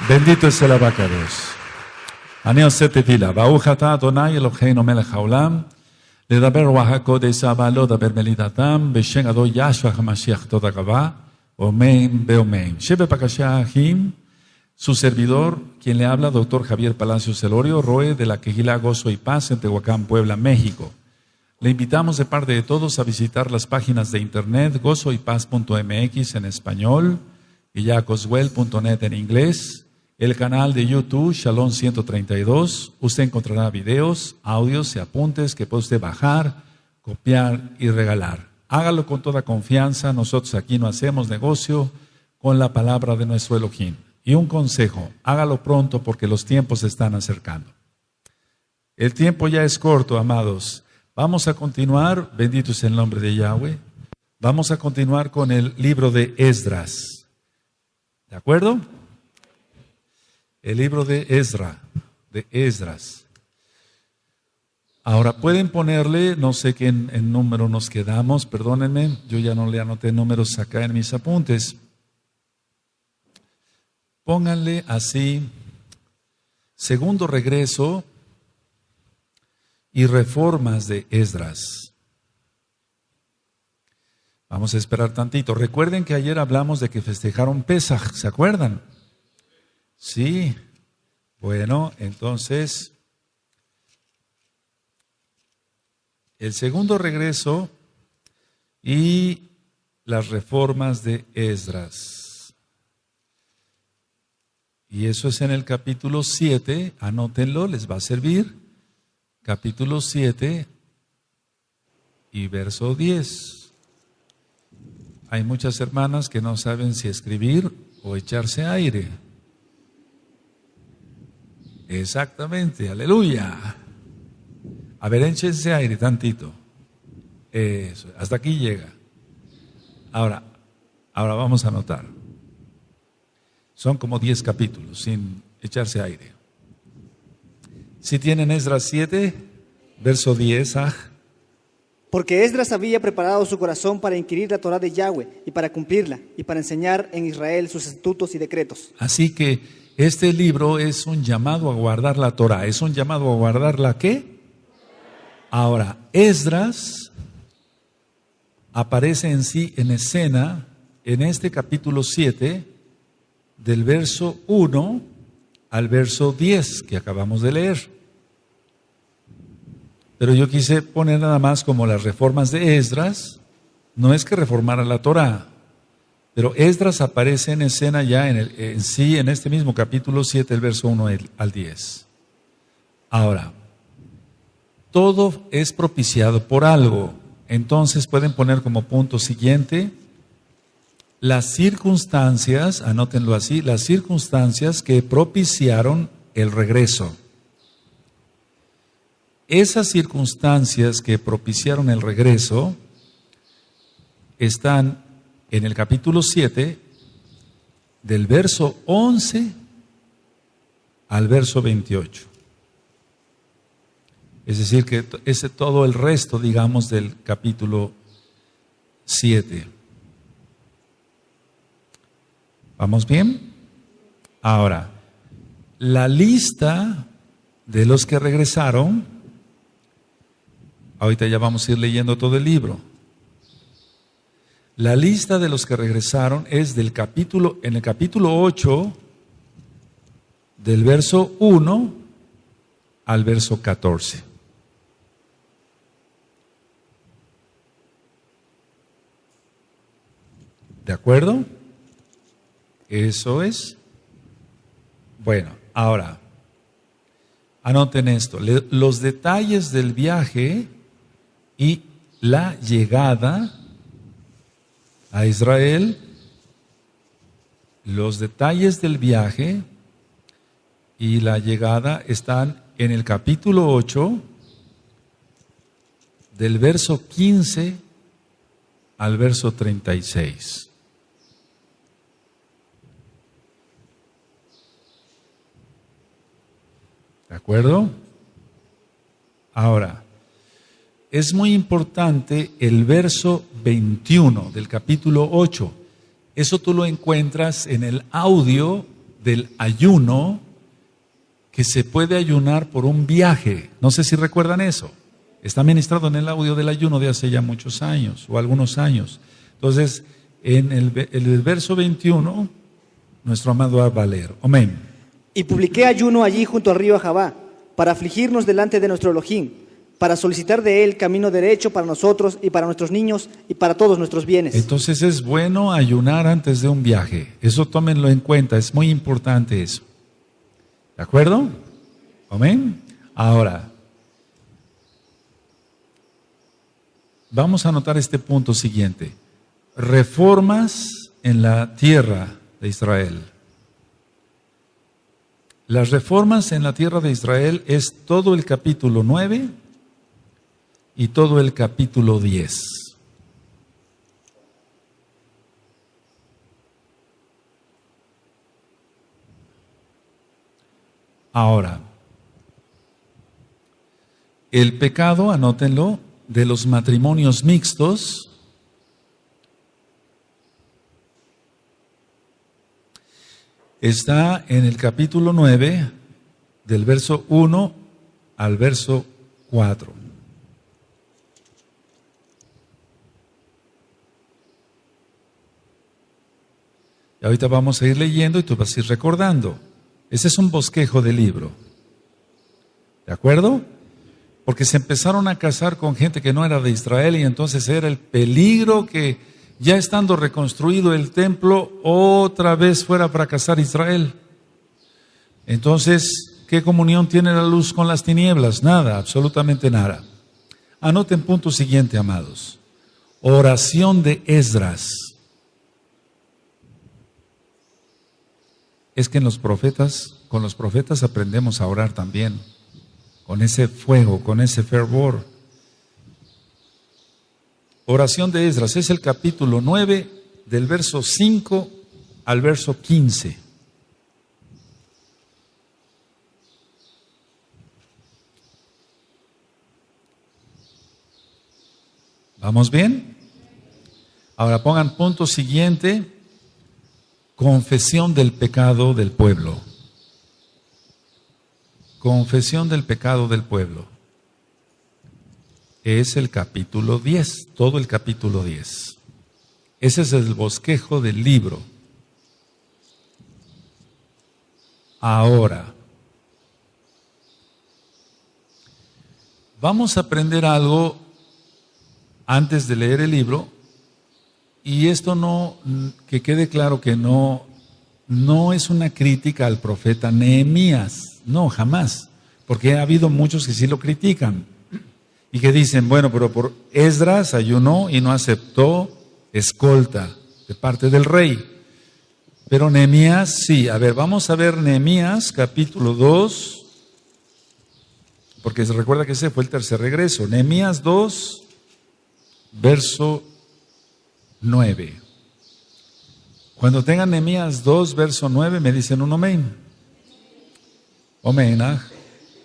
Bendito es el abacados. Aneo setefila. Baujata Adonai Eloheinu melech haolam. Ledaber Oaxacodes Abalo Daber Melitatam. Beshen Ado Yahshua HaMashiach Todagaba. Omen Beomen. Shebe Pakashah Ahim. Su servidor, quien le habla, doctor Javier Palacios Celorio, Roe de la Quejilá Gozo y Paz en Tehuacán, Puebla, México. Le invitamos de parte de todos a visitar las páginas de internet gozoypaz.mx en español y yacoswell.net en inglés, el canal de YouTube Shalom 132. Usted encontrará videos, audios y apuntes que puede usted bajar, copiar y regalar. Hágalo con toda confianza. Nosotros aquí no hacemos negocio con la palabra de nuestro Elohim. Y un consejo, hágalo pronto porque los tiempos se están acercando. El tiempo ya es corto, amados. Vamos a continuar, bendito es el nombre de Yahweh. Vamos a continuar con el libro de Esdras. ¿De acuerdo? El libro de Esdras. Ahora pueden ponerle, no sé qué en número nos quedamos, perdónenme, yo ya no le anoté números acá en mis apuntes. Pónganle así, segundo regreso y reformas de Esdras. Vamos a esperar tantito. Recuerden que ayer hablamos de que festejaron Pesaj, ¿se acuerdan? Sí. Bueno, entonces, el segundo regreso y las reformas de Esdras. Y eso es en el capítulo 7, anótenlo, les va a servir. Capítulo 7 y verso 10. Hay muchas hermanas que no saben si escribir o echarse aire. Exactamente, aleluya. A ver, échense aire tantito. Eso, hasta aquí llega. Ahora vamos a anotar. Son como 10 capítulos, sin echarse aire. Si tienen Esdras 7, verso 10. Porque Esdras había preparado su corazón para inquirir la Torá de Yahweh y para cumplirla y para enseñar en Israel sus estatutos y decretos. Así que este libro es un llamado a guardar la Torá. ¿Es un llamado a guardar la qué? Ahora, Esdras aparece en escena en este capítulo 7, del verso 1 al verso 10 que acabamos de leer. Pero yo quise poner nada más como las reformas de Esdras. No es que reformara la Torá, pero Esdras aparece en escena ya en este mismo capítulo 7, el verso 1 al 10. Ahora, todo es propiciado por algo. Entonces pueden poner como punto siguiente las circunstancias, anótenlo así, las circunstancias que propiciaron el regreso. Esas circunstancias que propiciaron el regreso están en el capítulo 7, del verso 11 al verso 28. Es decir, que ese todo el resto, digamos, del capítulo 7. ¿Vamos bien? Ahora, la lista de los que regresaron, ahorita ya vamos a ir leyendo todo el libro. La lista de los que regresaron es en el capítulo 8, del verso 1 al verso 14. ¿De acuerdo? Eso es. Bueno, ahora, anoten esto. Los detalles del viaje y la llegada a Israel, los detalles del viaje y la llegada están en el capítulo 8, del verso 15 al verso 36. ¿De acuerdo? Ahora, es muy importante el verso 21 del capítulo 8. Eso tú lo encuentras en el audio del ayuno, que se puede ayunar por un viaje. No sé si recuerdan eso. Está ministrado en el audio del ayuno de hace ya muchos años o algunos años. Entonces, en el verso 21, nuestro amado va a valer. Amén. Y publiqué ayuno allí junto al río Ahabá, para afligirnos delante de nuestro Elohim, para solicitar de él camino derecho para nosotros y para nuestros niños y para todos nuestros bienes. Entonces es bueno ayunar antes de un viaje. Eso tómenlo en cuenta, es muy importante eso. ¿De acuerdo? Amén. Ahora, vamos a anotar este punto siguiente. Reformas en la tierra de Israel. Las reformas en la tierra de Israel es todo el capítulo 9 y todo el capítulo 10. Ahora, el pecado, anótenlo, de los matrimonios mixtos está en el capítulo 9, del verso 1 al verso 4. Y ahorita vamos a ir leyendo y tú vas a ir recordando. Ese es un bosquejo del libro. ¿De acuerdo? Porque se empezaron a casar con gente que no era de Israel y entonces era el peligro que ya estando reconstruido el templo, otra vez fuera a fracasar Israel. Entonces, ¿qué comunión tiene la luz con las tinieblas? Nada, absolutamente nada. Anoten punto siguiente, amados. Oración de Esdras. Es que con los profetas aprendemos a orar también, con ese fuego, con ese fervor. Oración de Esdras es el capítulo 9, del verso 5 al verso 15. ¿Vamos bien? Ahora pongan punto siguiente. Confesión del pecado del pueblo. Confesión del pecado del pueblo. Es el capítulo 10, todo el capítulo 10. Ese es el bosquejo del libro. Ahora, vamos a aprender algo antes de leer el libro. Y esto que quede claro que no es una crítica al profeta Nehemías, no, jamás, porque ha habido muchos que sí lo critican y que dicen, bueno, pero por Esdras ayunó y no aceptó escolta de parte del rey, pero Nehemías sí. A ver, vamos a ver Nehemías capítulo 2, porque se recuerda que ese fue el tercer regreso. Nehemías 2, verso 9. Cuando tengan Nehemías 2, verso 9, me dicen un amén. Amén.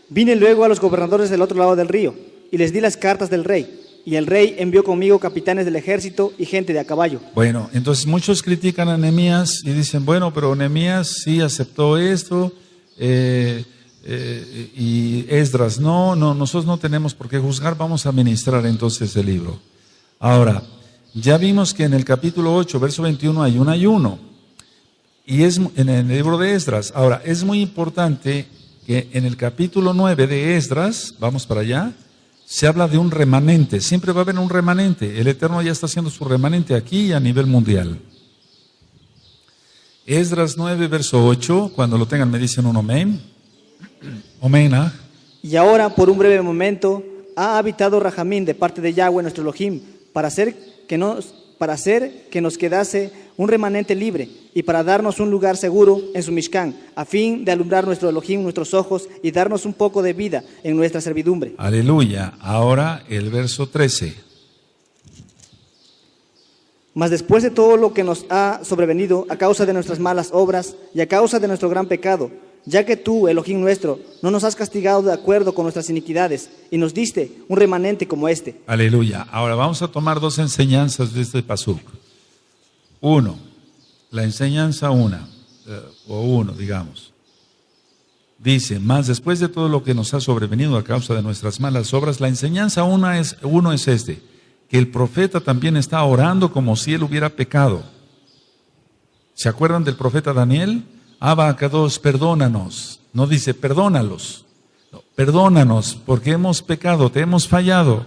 Vine luego a los gobernadores del otro lado del río y les di las cartas del rey. Y el rey envió conmigo capitanes del ejército y gente de a caballo. Bueno, entonces muchos critican a Nehemías y dicen, bueno, pero Nehemías sí aceptó esto y Esdras no, nosotros no tenemos por qué juzgar, vamos a ministrar entonces el libro. Ahora, ya vimos que en el capítulo 8, verso 21 hay un ayuno, y es en el libro de Esdras. Ahora, es muy importante que en el capítulo 9 de Esdras, vamos para allá, se habla de un remanente. Siempre va a haber un remanente. El Eterno ya está haciendo su remanente aquí y a nivel mundial. Esdras 9, verso 8, cuando lo tengan me dicen un amén. Amén. Y ahora, por un breve momento, ha habitado Rajamín de parte de Yahweh nuestro Elohim, para hacer que nos quedase un remanente libre y para darnos un lugar seguro en su Mishkan, a fin de alumbrar nuestro Elohim, nuestros ojos, y darnos un poco de vida en nuestra servidumbre. Aleluya. Ahora el verso 13. Mas después de todo lo que nos ha sobrevenido a causa de nuestras malas obras y a causa de nuestro gran pecado, ya que tú, Elohim nuestro, no nos has castigado de acuerdo con nuestras iniquidades y nos diste un remanente como este. Aleluya. Ahora vamos a tomar dos enseñanzas de este pasuk. Uno, la enseñanza 1. o 1, digamos. Dice, mas después de todo lo que nos ha sobrevenido a causa de nuestras malas obras, la enseñanza uno es este, que el profeta también está orando como si él hubiera pecado. ¿Se acuerdan del profeta Daniel? Abacados, perdónanos. No dice, perdónalos. No, perdónanos, porque hemos pecado, te hemos fallado.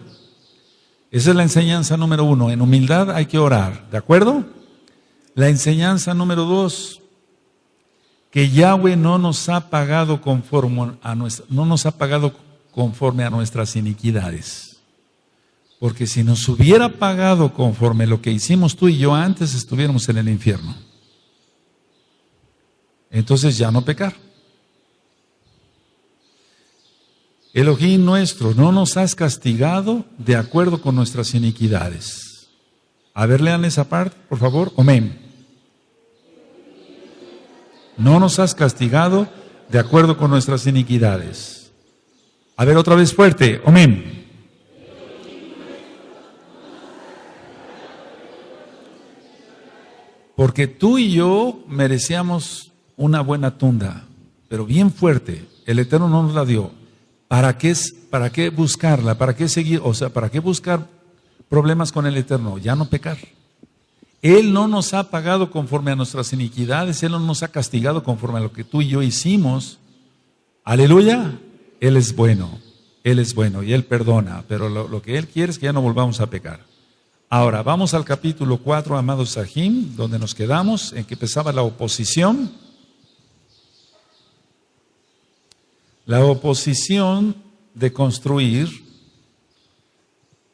Esa es la enseñanza número 1. En humildad hay que orar, ¿de acuerdo? La enseñanza número 2, que Yahweh no nos ha pagado conforme a nuestras iniquidades. Porque si nos hubiera pagado conforme lo que hicimos tú y yo antes, estuviéramos en el infierno. Entonces ya no pecar. Elohim nuestro, no nos has castigado de acuerdo con nuestras iniquidades. A ver, lean esa parte, por favor. Amén. No nos has castigado de acuerdo con nuestras iniquidades. A ver, otra vez fuerte. Amén. Porque tú y yo merecíamos una buena tunda, pero bien fuerte. El Eterno no nos la dio. ¿Para qué buscarla? ¿Para qué seguir? O sea, ¿para qué buscar problemas con el Eterno? Ya no pecar. Él no nos ha pagado conforme a nuestras iniquidades, Él no nos ha castigado conforme a lo que tú y yo hicimos. Aleluya. Él es bueno y Él perdona, pero lo que Él quiere es que ya no volvamos a pecar. Ahora, vamos al capítulo 4, amados Sahim, donde nos quedamos, en que empezaba la oposición. La oposición de construir,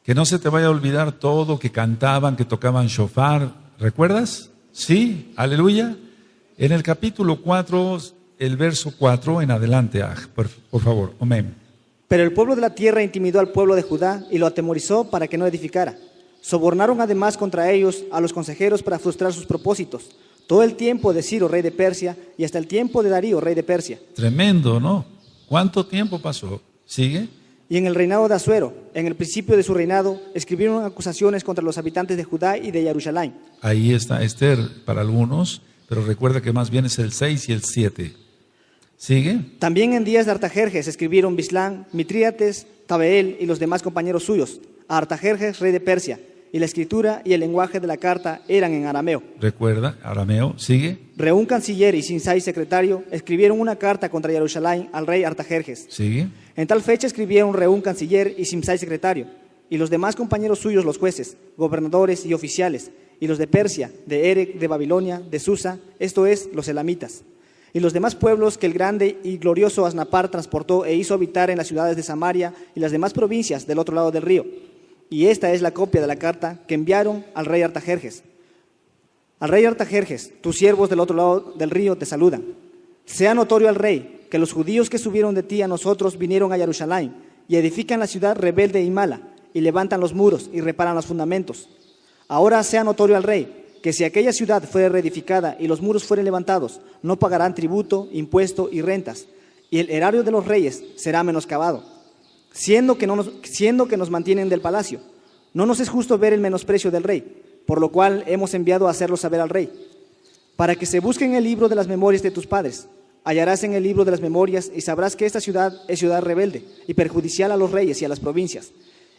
que no se te vaya a olvidar todo, que cantaban, que tocaban shofar, ¿recuerdas? Sí, aleluya. En el capítulo 4, el verso 4 en adelante, por favor, amén. Pero el pueblo de la tierra intimidó al pueblo de Judá y lo atemorizó para que no edificara. Sobornaron además contra ellos a los consejeros para frustrar sus propósitos, todo el tiempo de Ciro, rey de Persia, y hasta el tiempo de Darío, rey de Persia. Tremendo, ¿no? ¿Cuánto tiempo pasó? ¿Sigue? Y en el reinado de Asuero, en el principio de su reinado, escribieron acusaciones contra los habitantes de Judá y de Jerusalén. Ahí está Esther para algunos, pero recuerda que más bien es el 6 y el 7. ¿Sigue? También en días de Artajerjes escribieron Bislán, Mitrídates, Tabeel y los demás compañeros suyos, a Artajerjes, rey de Persia, y la escritura y el lenguaje de la carta eran en arameo. Recuerda, arameo, ¿sigue? Reún canciller y Simsai secretario escribieron una carta contra Jerusalén al rey Artajerjes. ¿Sigue? En tal fecha escribieron Reún canciller y Simsai secretario, y los demás compañeros suyos los jueces, gobernadores y oficiales, y los de Persia, de Erec, de Babilonia, de Susa, esto es, los elamitas, y los demás pueblos que el grande y glorioso Asnapar transportó e hizo habitar en las ciudades de Samaria y las demás provincias del otro lado del río. Y esta es la copia de la carta que enviaron al rey Artajerjes. Al rey Artajerjes, tus siervos del otro lado del río te saludan. Sea notorio al rey que los judíos que subieron de ti a nosotros vinieron a Jerusalén y edifican la ciudad rebelde y mala, y levantan los muros y reparan los fundamentos. Ahora sea notorio al rey que si aquella ciudad fuere reedificada y los muros fueren levantados, no pagarán tributo, impuesto y rentas, y el erario de los reyes será menoscabado. Siendo que nos mantienen del palacio. No nos es justo ver el menosprecio del rey, por lo cual hemos enviado a hacerlo saber al rey, para que se busque en el libro de las memorias de tus padres. Hallarás en el libro de las memorias y sabrás que esta ciudad es ciudad rebelde y perjudicial a los reyes y a las provincias,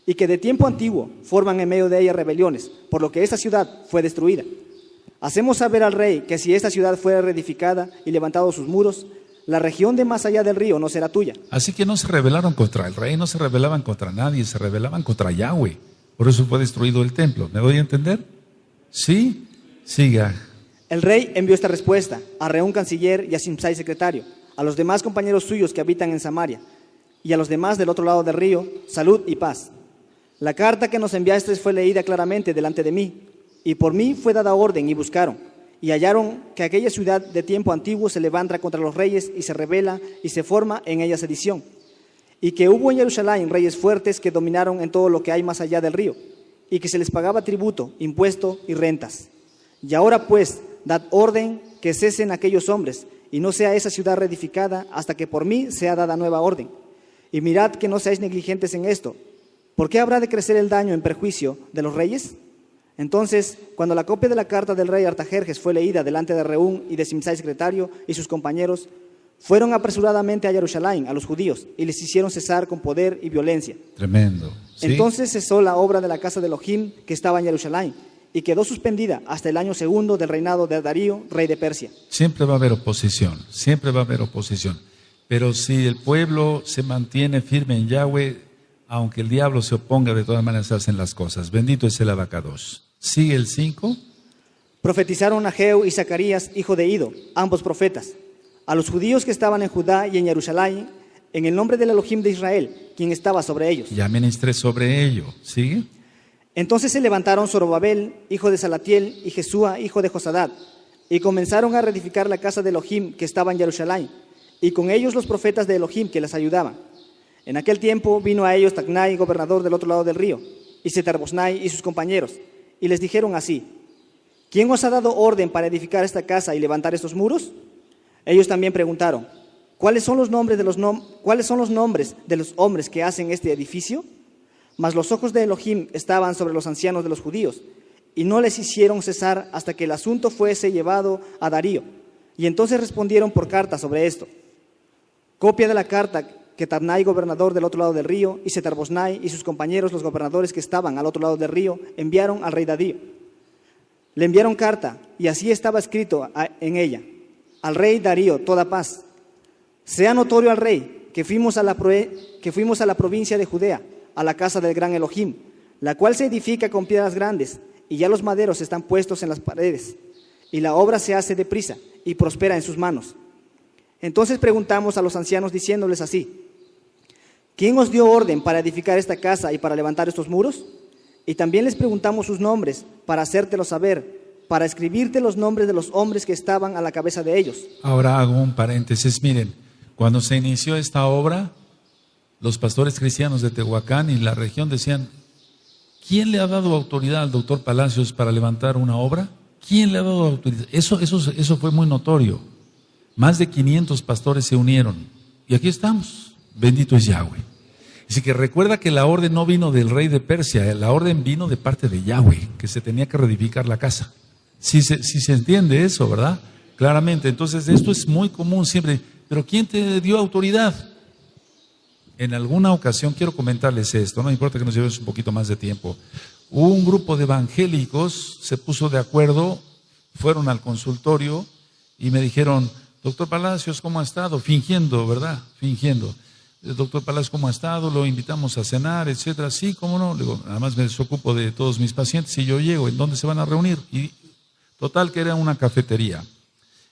y que de tiempo antiguo forman en medio de ella rebeliones, por lo que esta ciudad fue destruida. Hacemos saber al rey que si esta ciudad fuera reedificada y levantados sus muros, la región de más allá del río no será tuya. Así que no se rebelaron contra el rey, no se rebelaban contra nadie, se rebelaban contra Yahweh. Por eso fue destruido el templo. ¿Me doy a entender? ¿Sí? Siga. El rey envió esta respuesta a Reún canciller y a Simsai secretario, a los demás compañeros suyos que habitan en Samaria, y a los demás del otro lado del río, salud y paz. La carta que nos enviaste fue leída claramente delante de mí, y por mí fue dada orden y buscaron. Y hallaron que aquella ciudad de tiempo antiguo se levanta contra los reyes y se rebela y se forma en ella sedición. Y que hubo en Jerusalén reyes fuertes que dominaron en todo lo que hay más allá del río, y que se les pagaba tributo, impuesto y rentas. Y ahora pues, dad orden que cesen aquellos hombres, y no sea esa ciudad reedificada hasta que por mí sea dada nueva orden. Y mirad que no seáis negligentes en esto. ¿Por qué habrá de crecer el daño en perjuicio de los reyes? Entonces, cuando la copia de la carta del rey Artajerjes fue leída delante de Reún y de Simsai secretario y sus compañeros, fueron apresuradamente a Jerusalén, a los judíos, y les hicieron cesar con poder y violencia. Tremendo. ¿Sí? Entonces cesó la obra de la casa de Elohim que estaba en Jerusalén, y quedó suspendida hasta el año segundo del reinado de Darío, rey de Persia. Siempre va a haber oposición, siempre va a haber oposición. Pero si el pueblo se mantiene firme en Yahweh, aunque el diablo se oponga, de todas maneras se hacen las cosas. Bendito es el abacados. Sigue el 5. Profetizaron Ageo y Zacarías, hijo de Ido, ambos profetas, a los judíos que estaban en Judá y en Jerusalén, en el nombre del Elohim de Israel, quien estaba sobre ellos. Ya ministré sobre ello. ¿Sigue? Entonces se levantaron Zorobabel, hijo de Salatiel, y Jesúa, hijo de Josadat, y comenzaron a reedificar la casa de Elohim que estaba en Jerusalén, y con ellos los profetas de Elohim que les ayudaban. En aquel tiempo vino a ellos Tacnai, gobernador del otro lado del río, y Setar-Bosnai y sus compañeros, y les dijeron así: ¿quién os ha dado orden para edificar esta casa y levantar estos muros? Ellos también preguntaron: ¿cuáles son los nombres de los hombres que hacen este edificio? Mas los ojos de Elohim estaban sobre los ancianos de los judíos, y no les hicieron cesar hasta que el asunto fuese llevado a Darío. Y entonces respondieron por carta sobre esto. Copia de la carta que Tatnai, gobernador del otro lado del río, y Setar-Bosnai y sus compañeros, los gobernadores que estaban al otro lado del río, enviaron al rey Darío. Le enviaron carta, y así estaba escrito en ella: al rey Darío, toda paz. Sea notorio al rey que fuimos a la provincia de Judea, a la casa del gran Elohim, la cual se edifica con piedras grandes, y ya los maderos están puestos en las paredes, y la obra se hace deprisa y prospera en sus manos. Entonces preguntamos a los ancianos diciéndoles así: ¿quién os dio orden para edificar esta casa y para levantar estos muros? Y también les preguntamos sus nombres para hacértelo saber, para escribirte los nombres de los hombres que estaban a la cabeza de ellos. Ahora hago un paréntesis. Miren, cuando se inició esta obra, los pastores cristianos de Tehuacán y la región decían: ¿quién le ha dado autoridad al doctor Palacios para levantar una obra? ¿Quién le ha dado autoridad? Eso fue muy notorio. Más de 500 pastores se unieron. Y aquí estamos. Bendito es Yahweh. Así que recuerda que la orden no vino del rey de Persia, la orden vino de parte de Yahweh, que se tenía que reedificar la casa. Si se entiende eso, ¿verdad? Claramente. Entonces esto es muy común siempre. ¿Pero quién te dio autoridad? En alguna ocasión quiero comentarles esto, no importa que nos llevemos un poquito más de tiempo. Un grupo de evangélicos se puso de acuerdo, fueron al consultorio y me dijeron: doctor Palacios, ¿cómo ha estado? Fingiendo, ¿verdad? Fingiendo. Doctor Palacios, ¿cómo ha estado? Lo invitamos a cenar, etcétera. Sí, ¿cómo no? Le digo, además me desocupo de todos mis pacientes y yo llego. ¿En dónde se van a reunir? Y total que era una cafetería.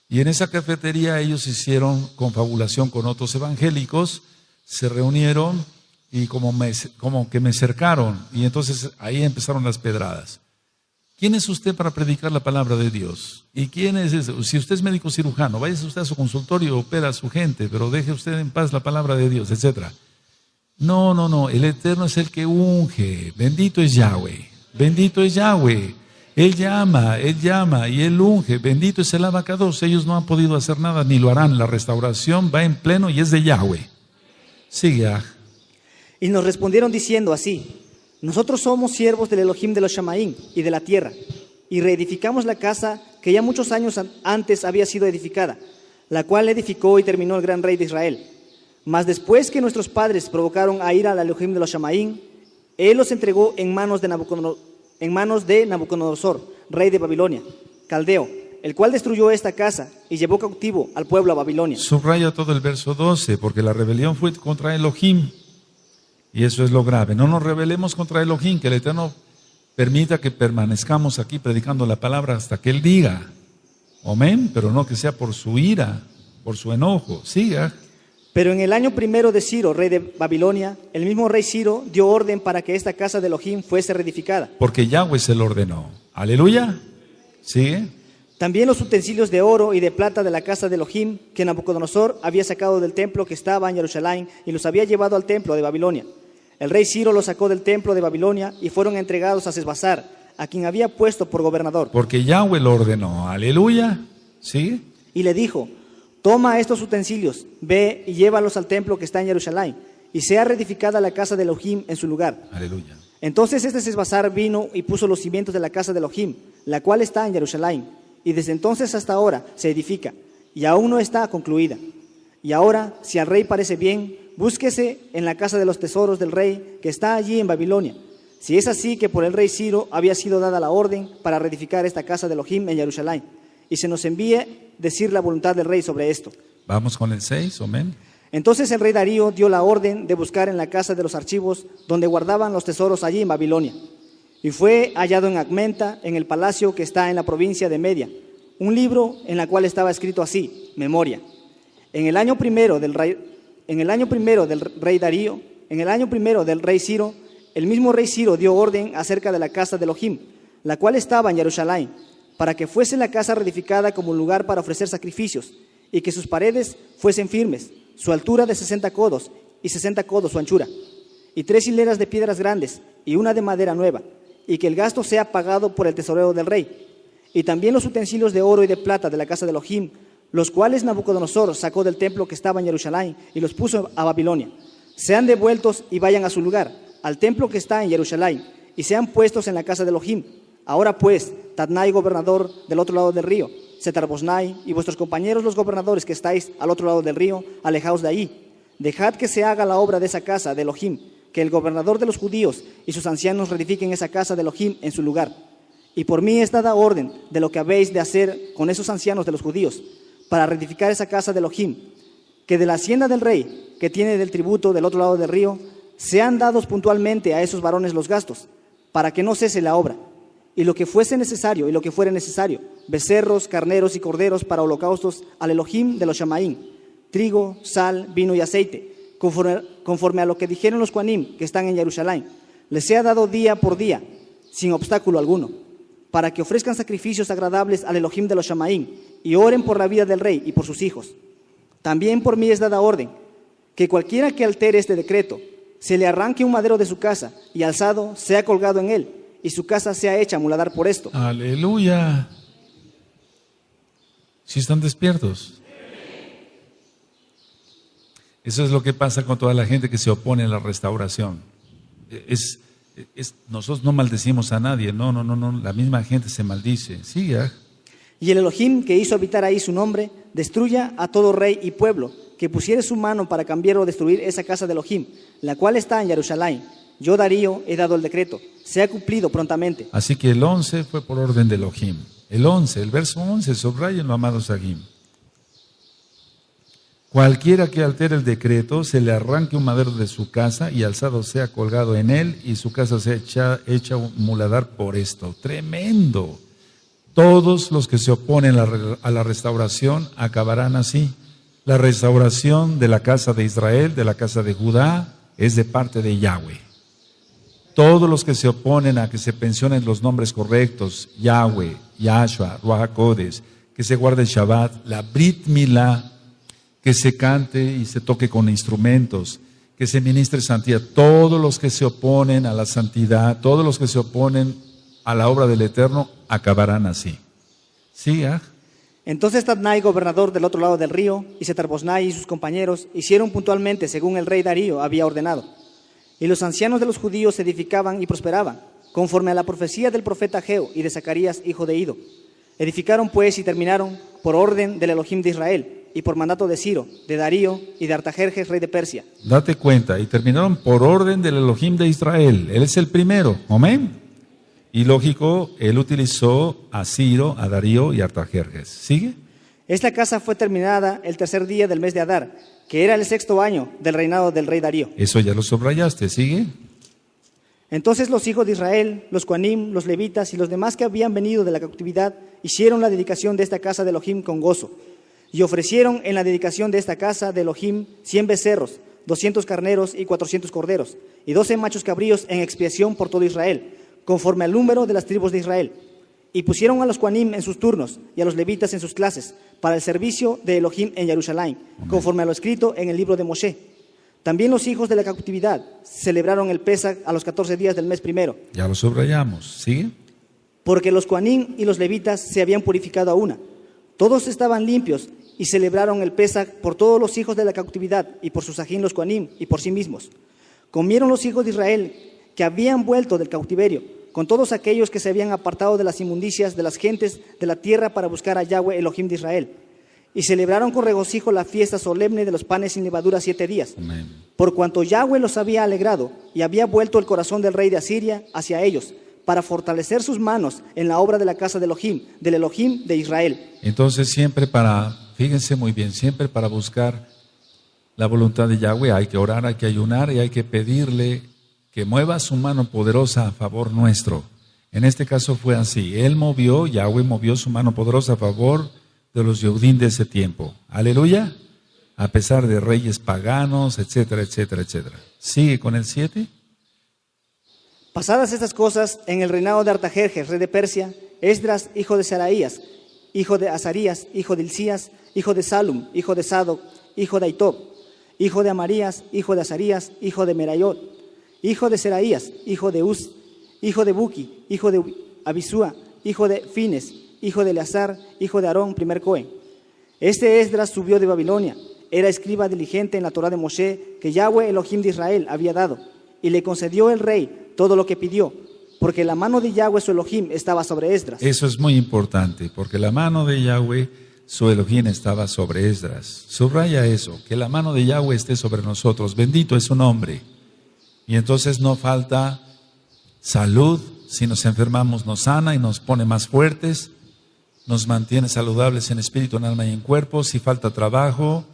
Y en esa cafetería ellos hicieron confabulación con otros evangélicos, se reunieron y como que me cercaron. Y entonces ahí empezaron las pedradas. ¿Quién es usted para predicar la palabra de Dios? ¿Y quién es eso? Si usted es médico cirujano, váyase usted a su consultorio, opera a su gente, pero deje usted en paz la palabra de Dios, etcétera. No, el Eterno es el que unge. Bendito es Yahweh, bendito es Yahweh. Él llama y Él unge. Bendito es el abacados. Ellos no han podido hacer nada ni lo harán. La restauración va en pleno y es de Yahweh. Sigue. Y nos respondieron diciendo así: nosotros somos siervos del Elohim de los Shamaín y de la tierra, y reedificamos la casa que ya muchos años antes había sido edificada, la cual edificó y terminó el gran rey de Israel. Mas después que nuestros padres provocaron a ira al Elohim de los Shamaín, Él los entregó en manos de Nabucodonosor, rey de Babilonia, caldeo, el cual destruyó esta casa y llevó cautivo al pueblo a Babilonia. Subraya todo el verso 12, porque la rebelión fue contra Elohim. Y eso es lo grave. No nos rebelemos contra Elohim, que el Eterno permita que permanezcamos aquí predicando la palabra hasta que Él diga. Amén, pero no que sea por su ira, por su enojo. Siga. Pero en el año primero de Ciro, rey de Babilonia, el mismo rey Ciro dio orden para que esta casa de Elohim fuese reedificada. Porque Yahweh se lo ordenó. Aleluya. Sigue. También los utensilios de oro y de plata de la casa de Elohim que Nabucodonosor había sacado del templo que estaba en Jerusalén y los había llevado al templo de Babilonia. El rey Ciro los sacó del templo de Babilonia y fueron entregados a Sesbazar, a quien había puesto por gobernador. Porque Yahweh lo ordenó. Aleluya. ¿Sí? Y le dijo: toma estos utensilios, ve y llévalos al templo que está en Jerusalén, y sea reedificada la casa de Elohim en su lugar. Aleluya. Entonces este Sesbazar vino y puso los cimientos de la casa de Elohim, la cual está en Jerusalén, y desde entonces hasta ahora se edifica, y aún no está concluida. Y ahora, si al rey parece bien, búsquese en la casa de los tesoros del rey, que está allí en Babilonia. Si es así, que por el rey Ciro había sido dada la orden para reedificar esta casa de Elohim en Jerusalén, y se nos envíe decir la voluntad del rey sobre esto. Vamos con el 6, amén. Entonces el rey Darío dio la orden de buscar en la casa de los archivos donde guardaban los tesoros allí en Babilonia. Y fue hallado en Acmenta, en el palacio que está en la provincia de Media, un libro en el cual estaba escrito así, memoria. En el año primero del rey Darío, en el año primero del rey Ciro, el mismo rey Ciro dio orden acerca de la casa de Elohim, la cual estaba en Jerusalén, para que fuese la casa reedificada como un lugar para ofrecer sacrificios, y que sus paredes fuesen firmes, su altura de 60 codos, y 60 codos su anchura, y 3 hileras de piedras grandes, y una de madera nueva, y que el gasto sea pagado por el tesorero del rey. Y también los utensilios de oro y de plata de la casa de Elohim, los cuales Nabucodonosor sacó del templo que estaba en Jerusalén y los puso a Babilonia, sean devueltos y vayan a su lugar, al templo que está en Jerusalén, y sean puestos en la casa de Elohim. Ahora pues, Tatnai, gobernador del otro lado del río, Setar-Boznai, y vuestros compañeros los gobernadores que estáis al otro lado del río, alejaos de ahí. Dejad que se haga la obra de esa casa de Elohim, que el gobernador de los judíos y sus ancianos reedifiquen esa casa de Elohim en su lugar. Y por mí es dada orden de lo que habéis de hacer con esos ancianos de los judíos, para reedificar esa casa de Elohim, que de la hacienda del rey, que tiene del tributo del otro lado del río, sean dados puntualmente a esos varones los gastos, para que no cese la obra. Y lo que fuese necesario, y lo que fuere necesario, becerros, carneros y corderos para holocaustos al Elohim de los Shamaín, trigo, sal, vino y aceite, conforme a lo que dijeron los Kohanim que están en Jerusalén, les sea dado día por día, sin obstáculo alguno, para que ofrezcan sacrificios agradables al Elohim de los Shamaín y oren por la vida del rey y por sus hijos. También por mí es dada orden que cualquiera que altere este decreto, se le arranque un madero de su casa y alzado sea colgado en él, y su casa sea hecha muladar por esto. Aleluya. ¿Sí están despiertos? Eso es lo que pasa con toda la gente que se opone a la restauración. Nosotros no maldecimos a nadie, no, la misma gente se maldice. Siga. Y el Elohim que hizo habitar ahí su nombre, destruya a todo rey y pueblo que pusiere su mano para cambiar o destruir esa casa de Elohim, la cual está en Jerusalén. Yo, Darío, he dado el decreto, sea cumplido prontamente. Así que el 11 fue por orden de Elohim. El verso 11, subrayenlo, amados Agim. Cualquiera que altere el decreto, se le arranque un madero de su casa y alzado sea colgado en él y su casa sea hecha muladar por esto. Tremendo. Todos los que se oponen a la restauración acabarán así. La restauración de la casa de Israel, de la casa de Judá, es de parte de Yahweh. Todos los que se oponen a que se pensionen los nombres correctos, Yahweh, Yahshua, Ruach HaKodesh, que se guarde el Shabbat, la Brit Milá, que se cante y se toque con instrumentos, que se ministre santidad. Todos los que se oponen a la santidad, todos los que se oponen a la obra del Eterno, acabarán así. ¿Sí? Entonces Tatnai, gobernador del otro lado del río, y Setar-Boznai y sus compañeros hicieron puntualmente según el rey Darío había ordenado. Y los ancianos de los judíos se edificaban y prosperaban, conforme a la profecía del profeta Ageo y de Zacarías, hijo de Ido. Edificaron pues y terminaron por orden del Elohim de Israel, y por mandato de Ciro, de Darío y de Artajerjes, rey de Persia. Date cuenta, y terminaron por orden del Elohim de Israel. Él es el primero, amén. Y lógico, él utilizó a Ciro, a Darío y a Artajerjes. ¿Sigue? Esta casa fue terminada el tercer día del mes de Adar, que era el 6º año del reinado del rey Darío. Eso ya lo subrayaste, ¿sigue? Entonces los hijos de Israel, los Kohanim, los levitas y los demás que habían venido de la cautividad, hicieron la dedicación de esta casa de Elohim con gozo. Y ofrecieron en la dedicación de esta casa de Elohim 100 becerros, 200 carneros y 400 corderos, y 12 machos cabríos en expiación por todo Israel, conforme al número de las tribus de Israel. Y pusieron a los Kohanim en sus turnos y a los levitas en sus clases, para el servicio de Elohim en Jerusalén, conforme a lo escrito en el libro de Moshe. También los hijos de la cautividad celebraron el Pesach a los 14 días del mes primero. Ya lo subrayamos, ¿sigue? Porque los Kohanim y los levitas se habían purificado a una. Todos estaban limpios y celebraron el Pesach por todos los hijos de la cautividad y por sus ajín los Kohanim y por sí mismos. Comieron los hijos de Israel que habían vuelto del cautiverio, con todos aquellos que se habían apartado de las inmundicias de las gentes de la tierra para buscar a Yahweh Elohim de Israel. Y celebraron con regocijo la fiesta solemne de los panes sin levadura 7 días. Amén. Por cuanto Yahweh los había alegrado y había vuelto el corazón del rey de Asiria hacia ellos, para fortalecer sus manos en la obra de la casa de Elohim, del Elohim de Israel. Entonces siempre fíjense muy bien, siempre para buscar la voluntad de Yahweh hay que orar, hay que ayunar y hay que pedirle que mueva su mano poderosa a favor nuestro. En este caso fue así, Yahweh movió su mano poderosa a favor de los Yehudim de ese tiempo. Aleluya, a pesar de reyes paganos, etcétera, etcétera, etcétera. Sigue con el 7. Pasadas estas cosas, en el reinado de Artajerjes, rey de Persia, Esdras, hijo de Saraías, hijo de Azarías, hijo de Hilcías, hijo de Salum, hijo de Sadoc, hijo de Aitob, hijo de Amarías, hijo de Azarías, hijo de Merayot, hijo de Seraías, hijo de Uz, hijo de Buki, hijo de Abisúa, hijo de Fines, hijo de Eleazar, hijo de Aarón, primer Cohen. Este Esdras subió de Babilonia, era escriba diligente en la Torá de Moshe, que Yahweh Elohim de Israel había dado, y le concedió el rey todo lo que pidió, porque la mano de Yahweh su Elohim estaba sobre Esdras. Eso es muy importante, porque la mano de Yahweh su Elohim estaba sobre Esdras. Subraya eso, que la mano de Yahweh esté sobre nosotros. Bendito es su nombre. Y entonces no falta salud. Si nos enfermamos nos sana y nos pone más fuertes. Nos mantiene saludables en espíritu, en alma y en cuerpo. Si falta trabajo,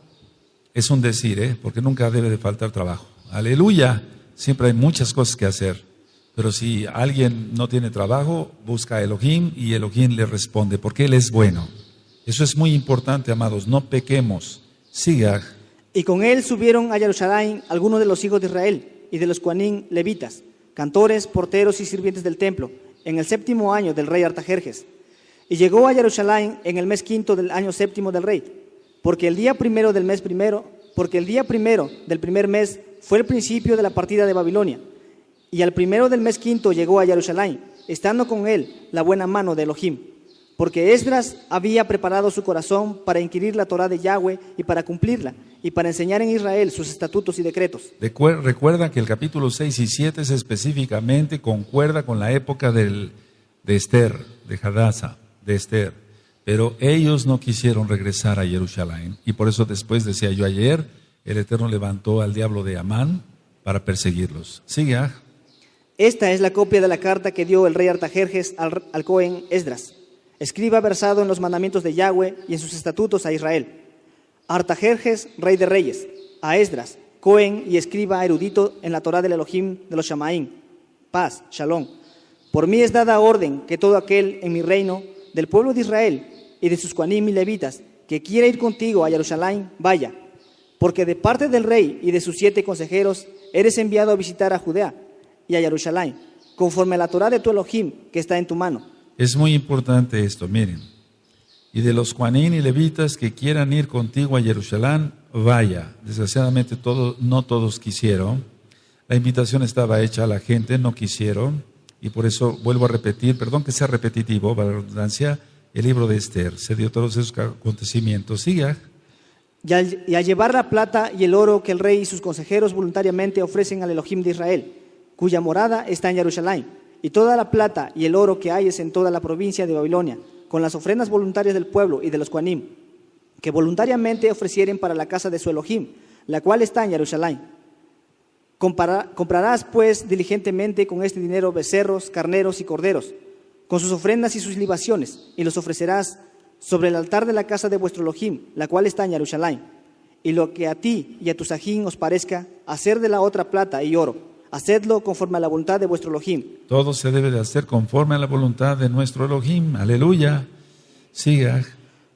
es un decir, porque nunca debe de faltar trabajo. Aleluya. Siempre hay muchas cosas que hacer. Pero si alguien no tiene trabajo, busca a Elohim y Elohim le responde, porque Él es bueno. Eso es muy importante, amados, no pequemos. Siga. Y con él subieron a Jerusalén algunos de los hijos de Israel y de los Coanín levitas, cantores, porteros y sirvientes del templo, en el 7º año del rey Artajerjes. Y llegó a Jerusalén en el mes 5 del año 7 del rey, porque el día primero del primer mes fue el principio de la partida de Babilonia. Y al primero del mes 5 llegó a Jerusalén, estando con él la buena mano de Elohim. Porque Esdras había preparado su corazón para inquirir la Torá de Yahweh y para cumplirla, y para enseñar en Israel sus estatutos y decretos. Recuerda que el capítulo 6 y 7 específicamente concuerda con la época de Esther, de Hadassah, de Esther. Pero ellos no quisieron regresar a Jerusalén. Y por eso después, decía yo ayer, el Eterno levantó al diablo de Amán para perseguirlos. Sigue. Esta es la copia de la carta que dio el rey Artajerjes al Cohen Esdras, escriba versado en los mandamientos de Yahweh y en sus estatutos a Israel. Artajerjes, rey de reyes, a Esdras, Cohen y escriba erudito en la Torá del Elohim de los Shamaín. Paz, Shalom. Por mí es dada orden que todo aquel en mi reino, del pueblo de Israel y de sus Coanim y levitas, que quiera ir contigo a Jerusalén, vaya. Porque de parte del rey y de sus 7 consejeros, eres enviado a visitar a Judea y a Jerusalén, conforme a la Torá de tu Elohim que está en tu mano. Es muy importante esto, miren. Y de los Juanín y levitas que quieran ir contigo a Jerusalén, vaya. Desgraciadamente no todos quisieron. La invitación estaba hecha a la gente, no quisieron. Y por eso vuelvo a repetir, perdón que sea repetitivo, para la redundancia, el libro de Esther. Se dio todos esos acontecimientos. Siga. Y al llevar la plata y el oro que el rey y sus consejeros voluntariamente ofrecen al Elohim de Israel, cuya morada está en Jerusalén, y toda la plata y el oro que hayes en toda la provincia de Babilonia, con las ofrendas voluntarias del pueblo y de los Coanim, que voluntariamente ofrecieren para la casa de su Elohim, la cual está en Jerusalén. Comprarás pues diligentemente con este dinero becerros, carneros y corderos, con sus ofrendas y sus libaciones, y los ofrecerás sobre el altar de la casa de vuestro Elohim, la cual está en Jerusalén. Y lo que a ti y a tu sajín os parezca, hacer de la otra plata y oro, hacedlo conforme a la voluntad de vuestro Elohim. Todo se debe de hacer conforme a la voluntad de nuestro Elohim. Aleluya. Siga.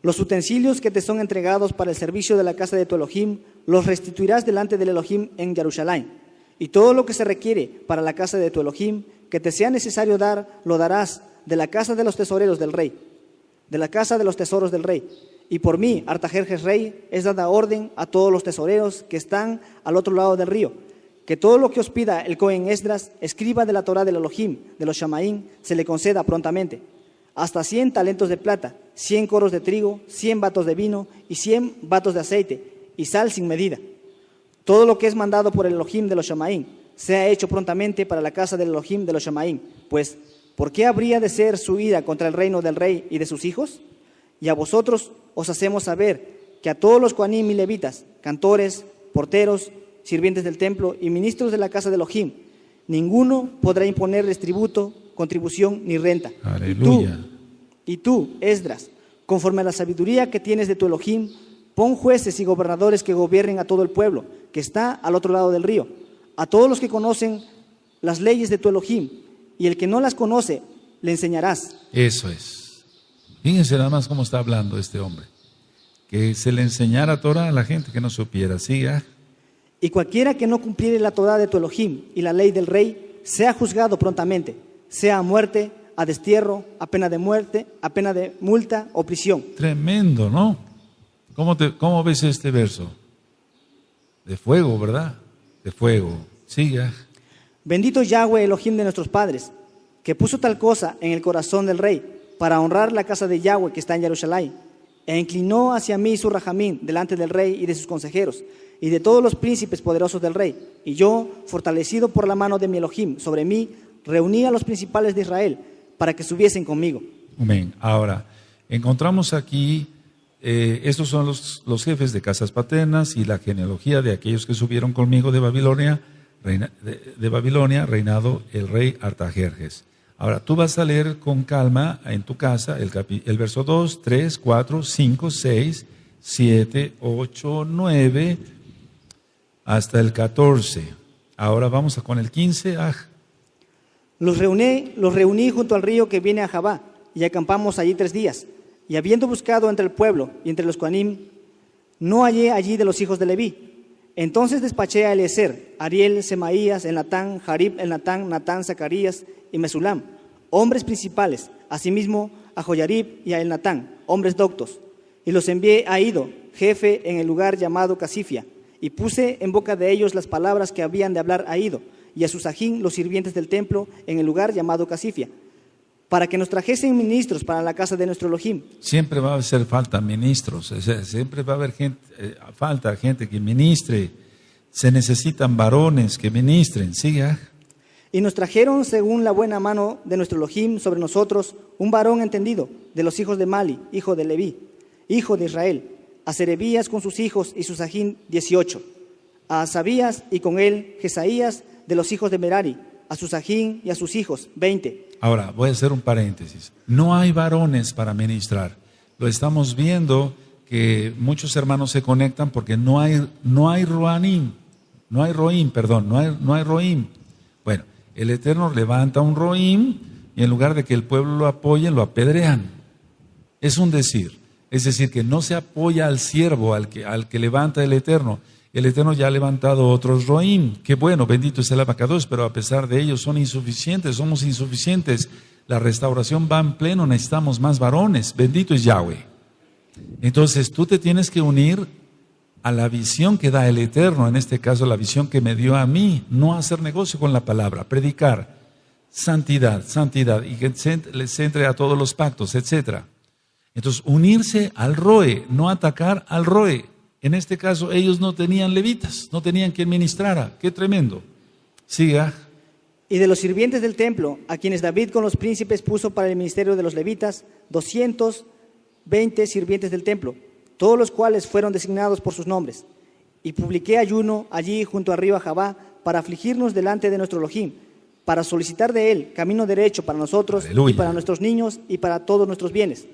Los utensilios que te son entregados para el servicio de la casa de tu Elohim, los restituirás delante del Elohim en Jerusalén. Y todo lo que se requiere para la casa de tu Elohim, que te sea necesario dar, lo darás de la casa de los tesoreros del rey, de la casa de los tesoros del rey. Y por mí, Artajerjes rey, es dada orden a todos los tesoreros que están al otro lado del río, que todo lo que os pida el Cohen Esdras, escriba de la Torá del Elohim, de los Shamaín, se le conceda prontamente. Hasta 100 talentos de plata, 100 coros de trigo, 100 batos de vino y 100 batos de aceite, y sal sin medida. Todo lo que es mandado por el Elohim de los Shamaín, sea hecho prontamente para la casa del Elohim de los Shamaim. Pues, ¿por qué habría de ser su ira contra el reino del rey y de sus hijos? Y a vosotros os hacemos saber que a todos los Kohanim y levitas, cantores, porteros, sirvientes del templo y ministros de la casa de Elohim, ninguno podrá imponerles tributo, contribución ni renta. Aleluya. Y tú, Esdras, conforme a la sabiduría que tienes de tu Elohim, pon jueces y gobernadores que gobiernen a todo el pueblo que está al otro lado del río, a todos los que conocen las leyes de tu Elohim, y el que no las conoce, le enseñarás. Eso es. Fíjense nada más cómo está hablando este hombre. Que se le enseñara Torah a la gente que no supiera. Siga. Y cualquiera que no cumpliere la Torah de tu Elohim y la ley del rey, sea juzgado prontamente, sea a muerte, a destierro, a pena de muerte, a pena de multa o prisión. Tremendo, ¿no? ¿Cómo ves este verso? De fuego, ¿verdad? De fuego. Siga. Bendito Yahweh Elohim de nuestros padres, que puso tal cosa en el corazón del rey, para honrar la casa de Yahweh que está en Jerusalén, e inclinó hacia mí su rajamín delante del rey y de sus consejeros, y de todos los príncipes poderosos del rey. Y yo, fortalecido por la mano de mi Elohim sobre mí, reuní a los principales de Israel, para que subiesen conmigo. Amén. Ahora, encontramos aquí, estos son los jefes de casas paternas y la genealogía de aquellos que subieron conmigo de Babilonia, reinado el rey Artajerjes. Ahora, tú vas a leer con calma en tu casa el verso 2, 3, 4, 5, 6, 7, 8, 9, hasta el 14. Ahora vamos con el 15. Los reuní junto al río que viene a Jabá, y acampamos allí 3 días. Y habiendo buscado entre el pueblo y entre los Kohanim, no hallé allí de los hijos de Leví. Entonces despaché a Eliezer, Ariel, Semaías, Elnatán, Jarib, Elnatán, Natán, Zacarías y Mesulam, hombres principales, asimismo a Joyarib y a Elnatán, hombres doctos. Y los envié a Ido, jefe en el lugar llamado Casifia, y puse en boca de ellos las palabras que habían de hablar a Ido, y a Susajín, los sirvientes del templo, en el lugar llamado Casifia, para que nos trajesen ministros para la casa de nuestro Elohim. Siempre va a hacer falta ministros, o sea, siempre va a haber falta gente que ministre, se necesitan varones que ministren. Siga. Y nos trajeron, según la buena mano de nuestro Elohim sobre nosotros, un varón entendido de los hijos de Mali, hijo de Leví, hijo de Israel, a Serebías con sus hijos y Susajín 18, a Asabías y con él Jesaías de los hijos de Merari, a Susajín y a sus hijos 20. Ahora, voy a hacer un paréntesis. No hay varones para ministrar. Lo estamos viendo que muchos hermanos se conectan porque no hay roim. Bueno, el Eterno levanta un roim y en lugar de que el pueblo lo apoye, lo apedrean. Es un decir. Es decir, que no se apoya al siervo, al que levanta el Eterno. El Eterno ya ha levantado otros roim. Qué bueno, bendito es el Abacados, pero a pesar de ellos son insuficientes, somos insuficientes. La restauración va en pleno, necesitamos más varones. Bendito es Yahweh. Entonces tú te tienes que unir a la visión que da el Eterno, en este caso la visión que me dio a mí, no hacer negocio con la palabra, predicar santidad, y que les entre a todos los pactos, etc. Entonces unirse al roe, no atacar al roe. En este caso ellos no tenían levitas, no tenían quien ministrara. Qué tremendo. Siga. Y de los sirvientes del templo, a quienes David con los príncipes puso para el ministerio de los levitas, 220 sirvientes del templo, todos los cuales fueron designados por sus nombres. Y publiqué ayuno allí junto al río Jabá para afligirnos delante de nuestro Elohim, para solicitar de él camino derecho para nosotros, Aleluya, y para nuestros niños y para todos nuestros bienes.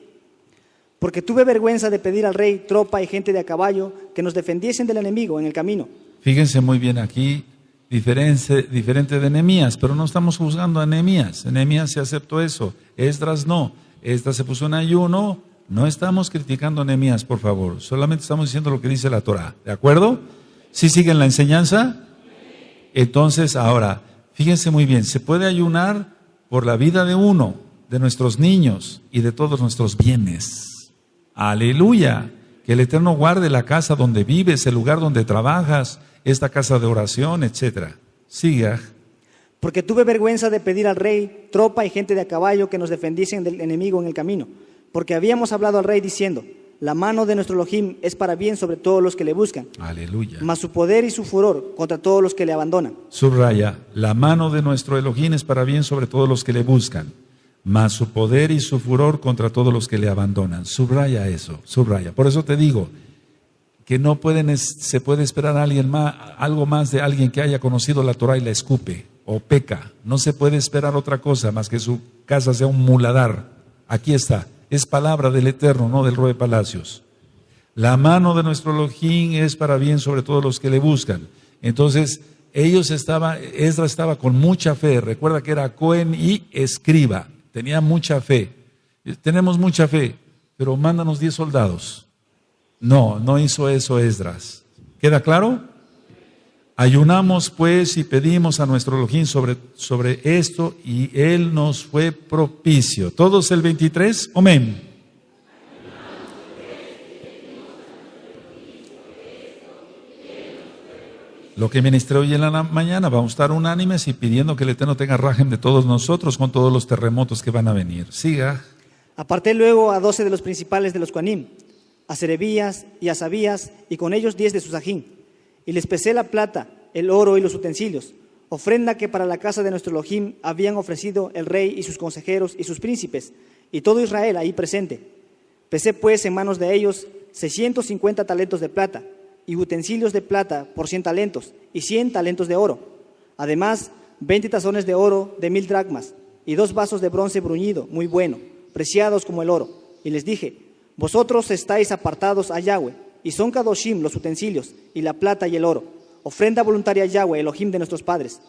Porque tuve vergüenza de pedir al rey tropa y gente de a caballo que nos defendiesen del enemigo en el camino. Fíjense muy bien aquí, diferente de Nehemías, pero no estamos juzgando a Nehemías. Nehemías se aceptó eso, Esdras no. Esdras se puso en ayuno. No estamos criticando a Nehemías, por favor. Solamente estamos diciendo lo que dice la Torah. ¿De acuerdo? ¿Sí siguen la enseñanza? Entonces, ahora, fíjense muy bien, se puede ayunar por la vida de uno, de nuestros niños y de todos nuestros bienes. Aleluya. Que el Eterno guarde la casa donde vives, el lugar donde trabajas, esta casa de oración, etc. Siga. Porque tuve vergüenza de pedir al rey tropa y gente de a caballo que nos defendiesen del enemigo en el camino. Porque habíamos hablado al rey diciendo, La mano de nuestro Elohim es para bien sobre todos los que le buscan, Aleluya. mas su poder y su furor contra todos los que le abandonan. Subraya, la mano de nuestro Elohim es para bien sobre todos los que le buscan, mas su poder y su furor contra todos los que le abandonan. Subraya eso, subraya. Por eso te digo que no se puede esperar a alguien más, algo más de alguien que haya conocido la Torah y la escupe o peca. No se puede esperar otra cosa más que su casa sea un muladar. Aquí está, es palabra del Eterno, no del Rey de Palacios. La mano de nuestro Elohim es para bien sobre todos los que le buscan. Entonces, Esdras estaba con mucha fe. Recuerda que era Cohen y escriba. Tenía mucha fe. Tenemos mucha fe, pero mándanos 10 soldados. No hizo eso Esdras. ¿Queda claro? Ayunamos pues y pedimos a nuestro Elohim sobre esto y Él nos fue propicio. ¿Todos el 23? Amén. Lo que ministré hoy en la mañana, vamos a estar unánimes y pidiendo que el Eterno tenga rajem de todos nosotros con todos los terremotos que van a venir. Siga. Aparté luego a 12 de los principales de los Coanim, a Serebías y a Sabías, y con ellos 10 de Susajín. Y les pesé la plata, el oro y los utensilios, ofrenda que para la casa de nuestro Elohim habían ofrecido el rey y sus consejeros y sus príncipes, y todo Israel ahí presente. Pesé pues en manos de ellos 650 talentos de plata, y utensilios de plata por 100 talentos, y 100 talentos de oro. Además, 20 tazones de oro de 1000 dracmas, y 2 vasos de bronce bruñido, muy bueno, preciados como el oro. Y les dije, vosotros estáis apartados a Yahweh, y son kadoshim los utensilios, y la plata y el oro, ofrenda voluntaria a Yahweh, Elohim de nuestros padres.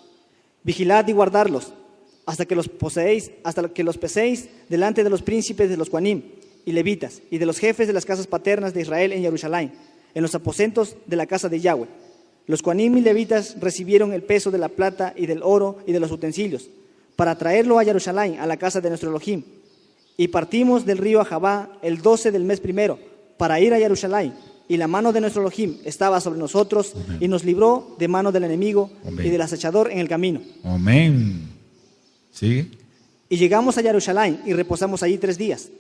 Vigilad y guardarlos, hasta que los peséis delante de los príncipes de los Coanim y levitas, y de los jefes de las casas paternas de Israel en Jerusalén, en los aposentos de la casa de Yahweh. Los Coanim y levitas recibieron el peso de la plata y del oro y de los utensilios, para traerlo a Jerusalén, a la casa de nuestro Elohim. Y partimos del río Ahabá el 12 del mes primero, para ir a Jerusalén, y la mano de nuestro Elohim estaba sobre nosotros, amén, y nos libró de mano del enemigo, amén, y del acechador en el camino. Amén. ¿Sí? Y llegamos a Jerusalén y reposamos allí 3 días.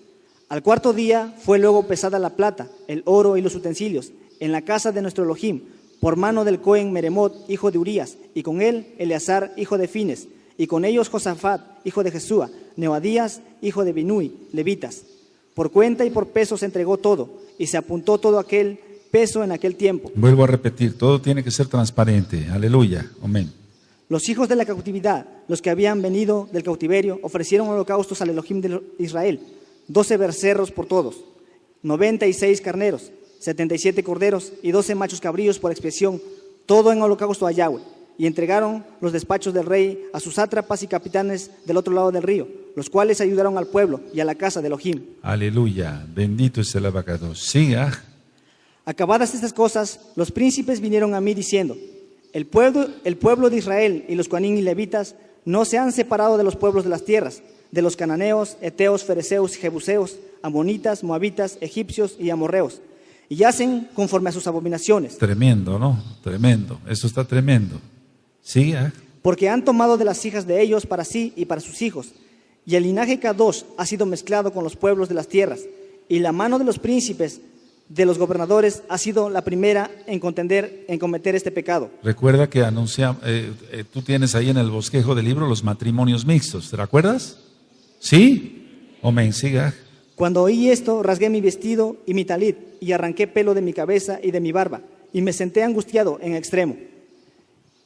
Al 4.º día fue luego pesada la plata, el oro y los utensilios, en la casa de nuestro Elohim, por mano del Cohen Meremot, hijo de Urías, y con él Eleazar, hijo de Fines, y con ellos Josafat, hijo de Jesúa, Neodías, hijo de Binui, levitas. Por cuenta y por peso se entregó todo, y se apuntó todo aquel peso en aquel tiempo. Vuelvo a repetir, todo tiene que ser transparente. Aleluya. Amén. Los hijos de la cautividad, los que habían venido del cautiverio, ofrecieron holocaustos al Elohim de Israel, 12 becerros por todos, 96 carneros, 77 corderos y 12 machos cabríos por expiación, todo en holocausto a Yahweh. Y entregaron los despachos del rey a sus sátrapas y capitanes del otro lado del río, los cuales ayudaron al pueblo y a la casa de Elohim. Aleluya, bendito es el abacados. Siga. Acabadas estas cosas, los príncipes vinieron a mí diciendo, el pueblo de Israel y los Coanim y levitas no se han separado de los pueblos de las tierras, de los cananeos, eteos, fereceos, jebuseos, amonitas, moabitas, egipcios y amorreos, y hacen conforme a sus abominaciones. Tremendo, ¿no? Tremendo, eso está tremendo. Siga. Porque han tomado de las hijas de ellos para sí y para sus hijos, y el linaje Kadosh ha sido mezclado con los pueblos de las tierras, y la mano de los príncipes, de los gobernadores, ha sido la primera en cometer este pecado. Recuerda que tú tienes ahí en el bosquejo del libro los matrimonios mixtos, ¿te recuerdas? ¿Sí? Amén, siga. Cuando oí esto, rasgué mi vestido y mi talit, y arranqué pelo de mi cabeza y de mi barba, y me senté angustiado en extremo.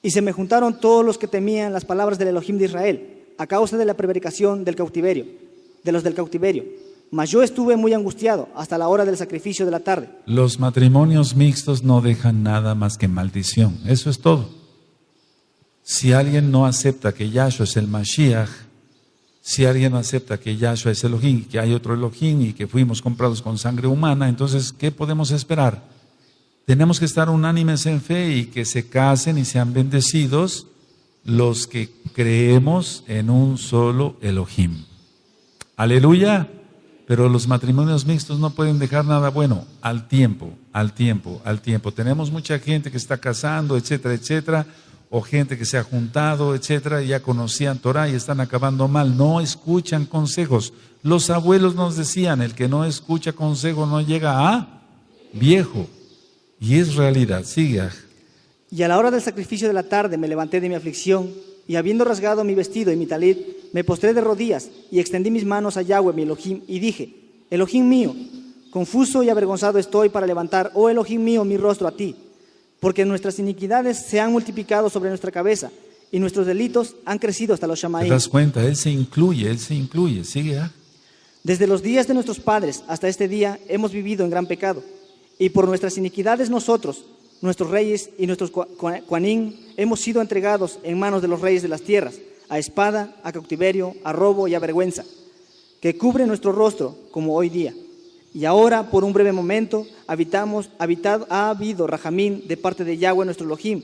Y se me juntaron todos los que temían las palabras del Elohim de Israel, a causa de la prevaricación de los del cautiverio. Mas yo estuve muy angustiado hasta la hora del sacrificio de la tarde. Los matrimonios mixtos no dejan nada más que maldición, eso es todo. Si alguien no acepta que Yahshua es el Mashiach, si alguien no acepta que Yahshua es Elohim, que hay otro Elohim y que fuimos comprados con sangre humana, entonces, ¿qué podemos esperar? Tenemos que estar unánimes en fe y que se casen y sean bendecidos los que creemos en un solo Elohim. Aleluya. Pero los matrimonios mixtos no pueden dejar nada bueno al tiempo. Tenemos mucha gente que está casando, etcétera, etcétera. o gente que se ha juntado, etcétera, y ya conocían Torah y están acabando mal. No escuchan consejos. Los abuelos nos decían, el que no escucha consejo no llega a viejo. Y es realidad. Sigue. Y a la hora del sacrificio de la tarde me levanté de mi aflicción, y habiendo rasgado mi vestido y mi talit, me postré de rodillas y extendí mis manos a Yahweh mi Elohim y dije: Elohim mío, confuso y avergonzado estoy para levantar, oh Elohim mío, mi rostro a ti, porque nuestras iniquidades se han multiplicado sobre nuestra cabeza y nuestros delitos han crecido hasta los ¿Te Shamaim. das cuenta? Él se incluye. Sigue. Desde los días de nuestros padres hasta este día hemos vivido en gran pecado, y por nuestras iniquidades nosotros, nuestros reyes y nuestros Kohanim, hemos sido entregados en manos de los reyes de las tierras, a espada, a cautiverio, a robo y a vergüenza, que cubre nuestro rostro como hoy día. Y ahora, por un breve momento, ha habido rajamín de parte de Yahweh nuestro Elohim,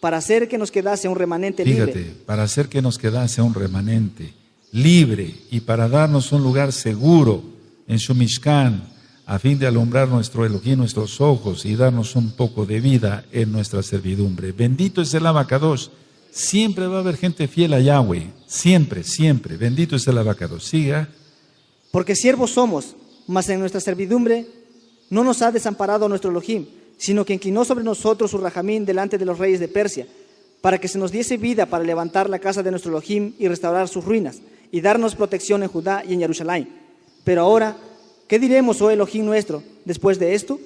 para hacer que nos quedase un remanente libre. Fíjate, para hacer que nos quedase un remanente libre y para darnos un lugar seguro en su Mishkan, a fin de alumbrar nuestro Elohim, nuestros ojos y darnos un poco de vida en nuestra servidumbre. Bendito es el Abacadosh. Siempre va a haber gente fiel a Yahweh. Siempre, siempre. Bendito es el Abacadosh. Siga. Porque siervos somos, mas en nuestra servidumbre no nos ha desamparado nuestro Elohim, sino que inclinó sobre nosotros su rajamín delante de los reyes de Persia, para que se nos diese vida para levantar la casa de nuestro Elohim y restaurar sus ruinas, y darnos protección en Judá y en Jerusalén. Pero ahora, ¿qué diremos, oh Elohim nuestro, después de esto?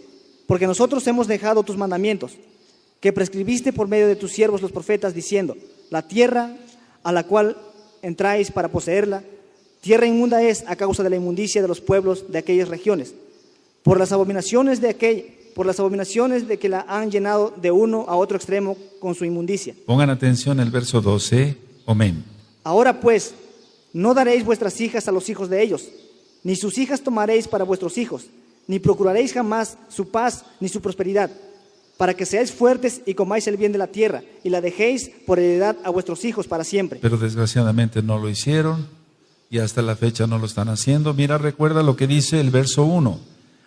Porque nosotros hemos dejado tus mandamientos, que prescribiste por medio de tus siervos los profetas, diciendo: la tierra a la cual entráis para poseerla, tierra inmunda es a causa de la inmundicia de los pueblos de aquellas regiones, por las abominaciones de que la han llenado de uno a otro extremo con su inmundicia. Pongan atención el verso 12. Amén. Ahora pues, no daréis vuestras hijas a los hijos de ellos, ni sus hijas tomaréis para vuestros hijos, ni procuraréis jamás su paz ni su prosperidad, para que seáis fuertes y comáis el bien de la tierra, y la dejéis por heredad a vuestros hijos para siempre. Pero desgraciadamente no lo hicieron y hasta la fecha no lo están haciendo. Mira, recuerda lo que dice el verso 1.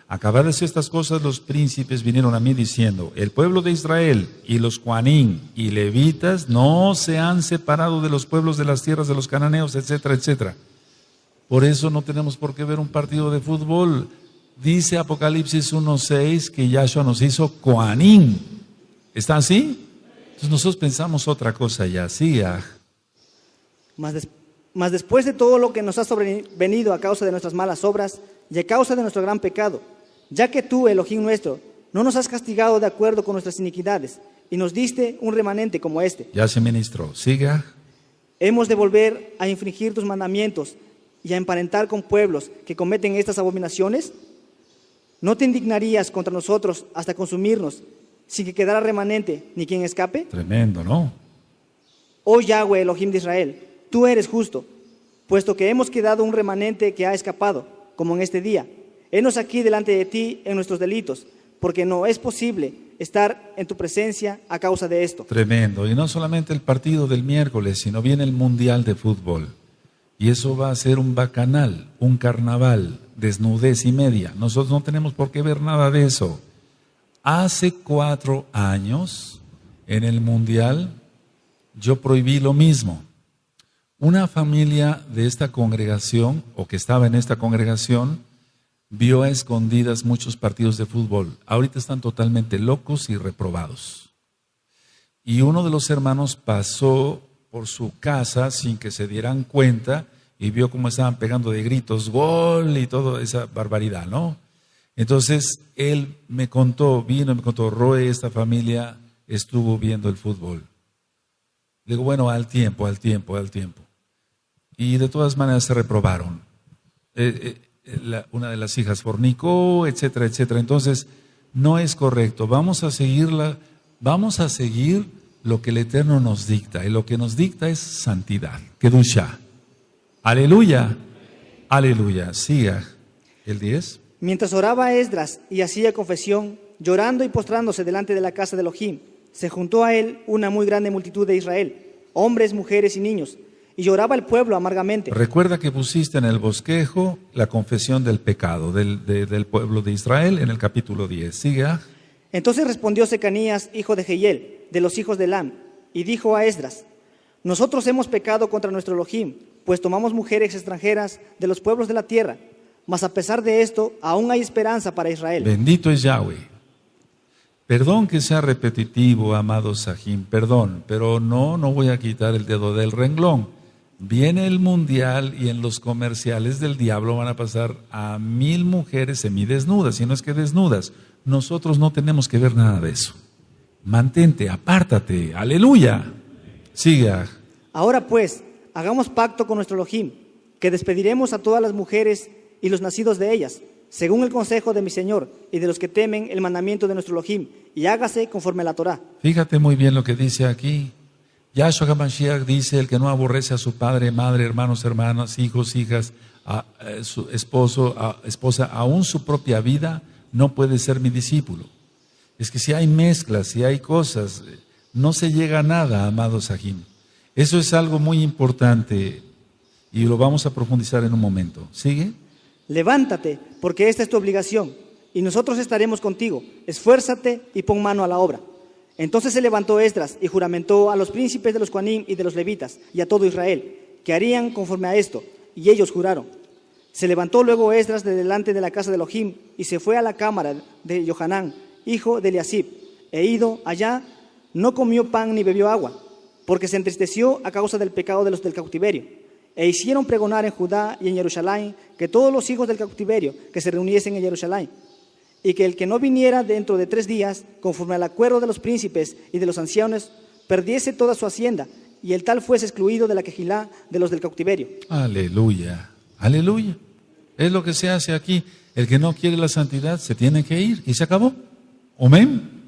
Acabadas estas cosas, los príncipes vinieron a mí diciendo: el pueblo de Israel y los Kohanim y levitas no se han separado de los pueblos de las tierras de los cananeos, etcétera, etcétera. Por eso no tenemos por qué ver un partido de fútbol. Dice Apocalipsis 1:6 que Yahshua nos hizo Kohanim. ¿Está así? Entonces nosotros pensamos otra cosa ya. Sí, Mas después de todo lo que nos ha sobrevenido a causa de nuestras malas obras y a causa de nuestro gran pecado, ya que tú, Elohim nuestro, no nos has castigado de acuerdo con nuestras iniquidades y nos diste un remanente como este. Ya se ministró. Siga. Hemos de volver a infringir tus mandamientos y a emparentar con pueblos que cometen estas abominaciones. ¿No te indignarías contra nosotros hasta consumirnos, sin que quedara remanente ni quien escape? Tremendo, ¿no? Oh Yahweh, Elohim de Israel, tú eres justo, puesto que hemos quedado un remanente que ha escapado, como en este día. Henos aquí delante de ti en nuestros delitos, porque no es posible estar en tu presencia a causa de esto. Tremendo. Y no solamente el partido del miércoles, sino viene el Mundial de Fútbol. Y eso va a ser un bacanal, un carnaval, desnudez y media. Nosotros no tenemos por qué ver nada de eso. Hace 4 años, en el Mundial, yo prohibí lo mismo. Una familia de esta congregación, o que estaba en esta congregación, vio a escondidas muchos partidos de fútbol. Ahorita están totalmente locos y reprobados. Y uno de los hermanos pasó por su casa sin que se dieran cuenta y vio cómo estaban pegando de gritos, gol y toda esa barbaridad, ¿no? Entonces él me contó, Roe, esta familia estuvo viendo el fútbol. Le digo, bueno, al tiempo. Y de todas maneras se reprobaron. Una de las hijas fornicó, etcétera, etcétera. Entonces, no es correcto. Vamos a seguir lo que el Eterno nos dicta. Y lo que nos dicta es santidad. Kedusha. Aleluya. Aleluya. Siga. El 10. Mientras oraba Esdras y hacía confesión, llorando y postrándose delante de la casa de Elohim, se juntó a él una muy grande multitud de Israel, hombres, mujeres y niños, y lloraba el pueblo amargamente. Recuerda que pusiste en el bosquejo la confesión del pecado del pueblo de Israel en el capítulo 10. Siga. Entonces respondió Secanías, hijo de Jehiel, de los hijos de Elam, y dijo a Esdras: nosotros hemos pecado contra nuestro Elohim, pues tomamos mujeres extranjeras de los pueblos de la tierra, mas a pesar de esto, aún hay esperanza para Israel. Bendito es Yahweh. Perdón que sea repetitivo, amado Sahim, perdón, pero no voy a quitar el dedo del renglón. Viene el mundial y en los comerciales del diablo van a pasar a 1000 mujeres semidesnudas, si no es que desnudas. Nosotros no tenemos que ver nada de eso. Mantente, apártate, aleluya. Siga. Ahora pues, hagamos pacto con nuestro Elohim, que despediremos a todas las mujeres y los nacidos de ellas, según el consejo de mi Señor y de los que temen el mandamiento de nuestro Elohim, y hágase conforme a la Torá. Fíjate muy bien lo que dice aquí. Yahshua HaMashiach dice: el que no aborrece a su padre, madre, hermanos, hermanas, hijos, hijas, a su esposo, a esposa, aún su propia vida, no puede ser mi discípulo. Es que si hay mezclas, si hay cosas, no se llega a nada, amado Sahim. Eso es algo muy importante y lo vamos a profundizar en un momento. ¿Sigue? Levántate, porque esta es tu obligación, y nosotros estaremos contigo. Esfuérzate y pon mano a la obra. Entonces se levantó Esdras y juramentó a los príncipes de los Coanim y de los levitas y a todo Israel, que harían conforme a esto, y ellos juraron. Se levantó luego Esdras de delante de la casa de Elohim y se fue a la cámara de Johanán, hijo de Eliasib, e ido allá, no comió pan ni bebió agua, porque se entristeció a causa del pecado de los del cautiverio. E hicieron pregonar en Judá y en Jerusalén que todos los hijos del cautiverio que se reuniesen en Jerusalén, y que el que no viniera dentro de 3 días, conforme al acuerdo de los príncipes y de los ancianos, perdiese toda su hacienda, y el tal fuese excluido de la quejilá de los del cautiverio. Aleluya, aleluya. Es lo que se hace aquí. El que no quiere la santidad se tiene que ir y se acabó. Amén.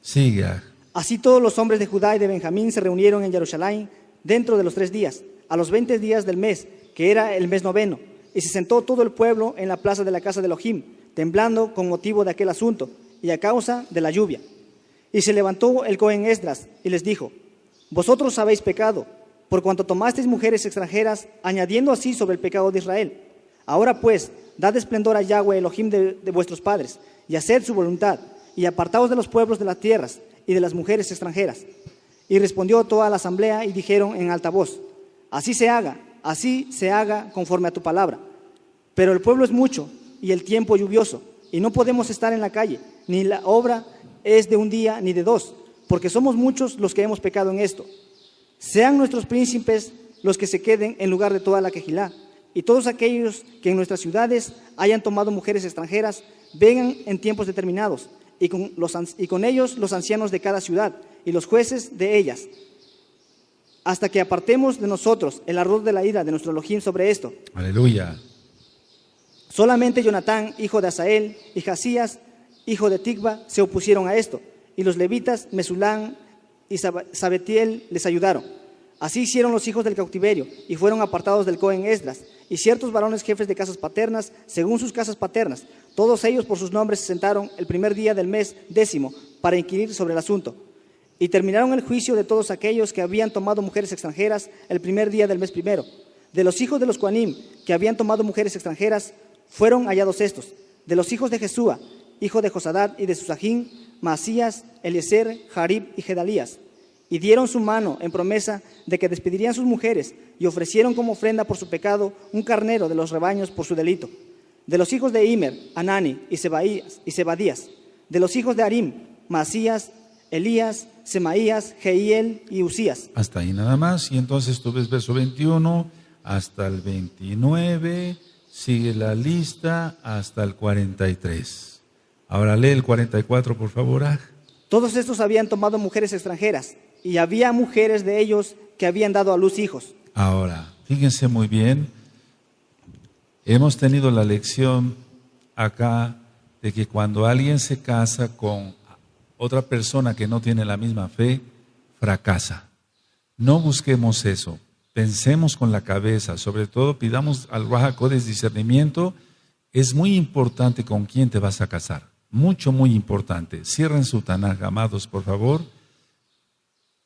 Siga. Así todos los hombres de Judá y de Benjamín se reunieron en Jerusalén dentro de los 3 días, a los 20 días del mes, que era el mes 9, y se sentó todo el pueblo en la plaza de la casa de Elohim, temblando con motivo de aquel asunto y a causa de la lluvia. Y se levantó el Cohen Esdras y les dijo: vosotros habéis pecado, por cuanto tomasteis mujeres extranjeras, añadiendo así sobre el pecado de Israel. Ahora pues, dad esplendor a Yahweh Elohim de vuestros padres, y haced su voluntad, y apartaos de los pueblos de las tierras y de las mujeres extranjeras. Y respondió toda la asamblea y dijeron en alta voz: así se haga conforme a tu palabra. Pero el pueblo es mucho y el tiempo lluvioso, y no podemos estar en la calle, ni la obra es de un día ni de 2, porque somos muchos los que hemos pecado en esto. Sean nuestros príncipes los que se queden en lugar de toda la quejilá, y todos aquellos que en nuestras ciudades hayan tomado mujeres extranjeras, vengan en tiempos determinados, y con ellos los ancianos de cada ciudad, y los jueces de ellas, hasta que apartemos de nosotros el ardor de la ira de nuestro Elohim sobre esto. Aleluya. Solamente Jonatán, hijo de Asael, y Jasías, hijo de Tikva, se opusieron a esto, y los levitas, Mesulán y Sabetiel, les ayudaron. Así hicieron los hijos del cautiverio, y fueron apartados del Cohen Esdras, y ciertos varones jefes de casas paternas, según sus casas paternas. Todos ellos por sus nombres se sentaron el primer día del mes 10 para inquirir sobre el asunto. Y terminaron el juicio de todos aquellos que habían tomado mujeres extranjeras el primer día del mes 1. De los hijos de los Coanim que habían tomado mujeres extranjeras, fueron hallados estos: de los hijos de Jesúa, hijo de Josadat, y de Susajín, Maasías, Eliezer, Jarib y Gedalías. Y dieron su mano en promesa de que despedirían sus mujeres, y ofrecieron como ofrenda por su pecado un carnero de los rebaños por su delito. De los hijos de Imer, Anani y Zebadías. De los hijos de Arim, Maasías, Elías, Semaías, Jehiel y Usías. Hasta ahí nada más. Y entonces tú ves verso 21 hasta el 29. Sigue la lista hasta el 43. Ahora lee el 44, por favor. Todos estos habían tomado mujeres extranjeras, y había mujeres de ellos que habían dado a luz hijos. Ahora, fíjense muy bien. Hemos tenido la lección acá de que cuando alguien se casa con otra persona que no tiene la misma fe, fracasa. No busquemos eso. Pensemos con la cabeza, sobre todo pidamos al Ruach HaKodesh discernimiento. Es muy importante con quién te vas a casar, muy importante. Cierren su Tanaj, amados, por favor.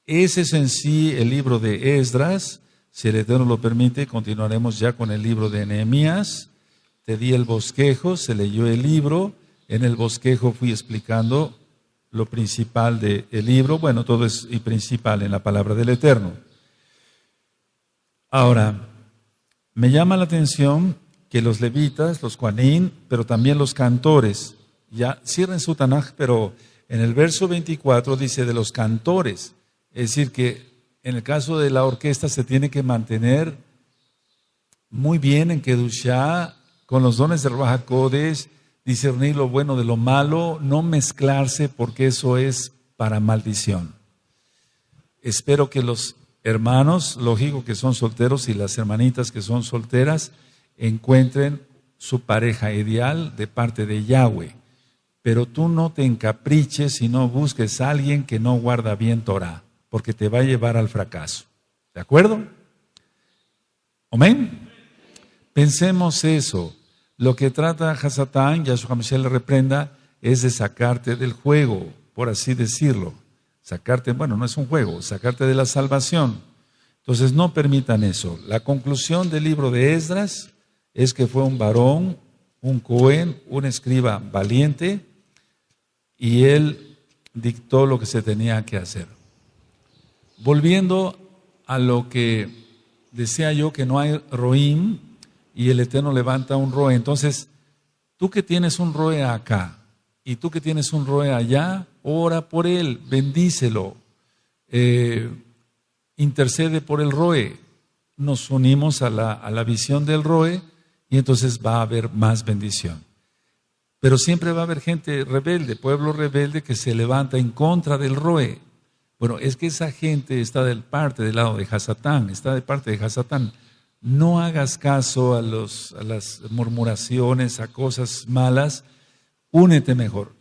Ese es en sí el libro de Esdras. Si el Eterno lo permite, continuaremos ya con el libro de Nehemías. Te di el bosquejo, se leyó el libro. En el bosquejo fui explicando lo principal del libro. Bueno, todo es principal en la palabra del Eterno. Ahora, me llama la atención que los levitas, los Kohanim, pero también los cantores, ya cierren su Tanaj, pero en el verso 24 dice de los cantores, es decir que en el caso de la orquesta se tiene que mantener muy bien en Kedushá, con los dones de Ruach HaKodesh, discernir lo bueno de lo malo, no mezclarse porque eso es para maldición. Espero que los hermanos, lógico que son solteros, y las hermanitas que son solteras, encuentren su pareja ideal de parte de Yahweh. Pero tú no te encapriches y no busques a alguien que no guarda bien Torah, porque te va a llevar al fracaso. ¿De acuerdo? ¿Amén? Pensemos eso. Lo que trata Hasatán, Yahshua HaMashiach le reprenda, es de sacarte del juego, por así decirlo. Sacarte, bueno, no es un juego, sacarte de la salvación. Entonces no permitan eso. La conclusión del libro de Esdras es que fue un varón, un Cohen, un escriba valiente, y él dictó lo que se tenía que hacer. Volviendo a lo que decía yo, que no hay roim, y el Eterno levanta un roe. Entonces, tú que tienes un roe acá, y tú que tienes un roe allá, ora por él, bendícelo, intercede por el roe. Nos unimos a la visión del roe, y entonces va a haber más bendición. Pero siempre va a haber gente rebelde, pueblo rebelde que se levanta en contra del roe. Bueno, es que esa gente está del lado de Hasatán, está de parte de Hasatán. No hagas caso a las murmuraciones, a cosas malas. Únete mejor.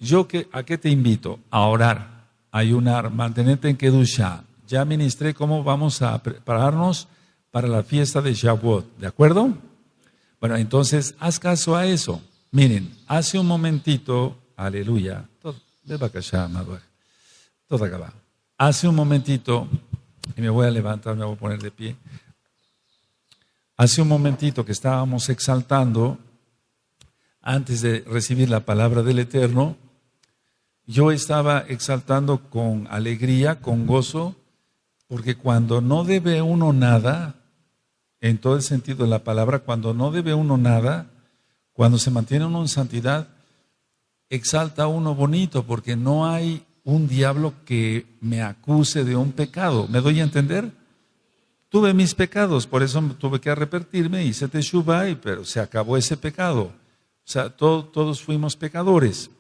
¿A qué te invito? A orar, a ayunar, mantenerte en Kedushá. Ya ministré cómo vamos a prepararnos para la fiesta de Shavuot, ¿de acuerdo? Bueno, entonces haz caso a eso. Miren, hace un momentito, aleluya, todo acaba. Hace un momentito, y me voy a levantar, me voy a poner de pie. Hace un momentito que estábamos exaltando, antes de recibir la palabra del Eterno, yo estaba exaltando con alegría, con gozo, porque cuando no debe uno nada, en todo el sentido de la palabra, cuando no debe uno nada, cuando se mantiene uno en santidad, exalta uno bonito, porque no hay un diablo que me acuse de un pecado. ¿Me doy a entender? Tuve mis pecados, por eso tuve que arrepentirme, hice teshuvá, pero se acabó ese pecado. O sea, todos fuimos pecadores.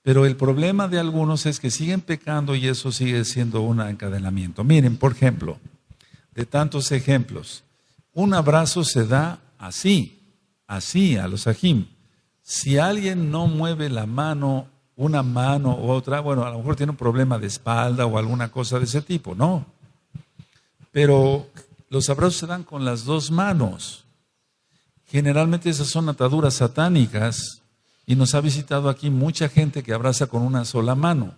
Pero el problema de algunos es que siguen pecando y eso sigue siendo un encadenamiento. Miren, por ejemplo, de tantos ejemplos, un abrazo se da así a los ajim. Si alguien no mueve la mano, una mano u otra, bueno, a lo mejor tiene un problema de espalda o alguna cosa de ese tipo, ¿no? Pero los abrazos se dan con las dos manos. Generalmente esas son ataduras satánicas y nos ha visitado aquí mucha gente que abraza con una sola mano.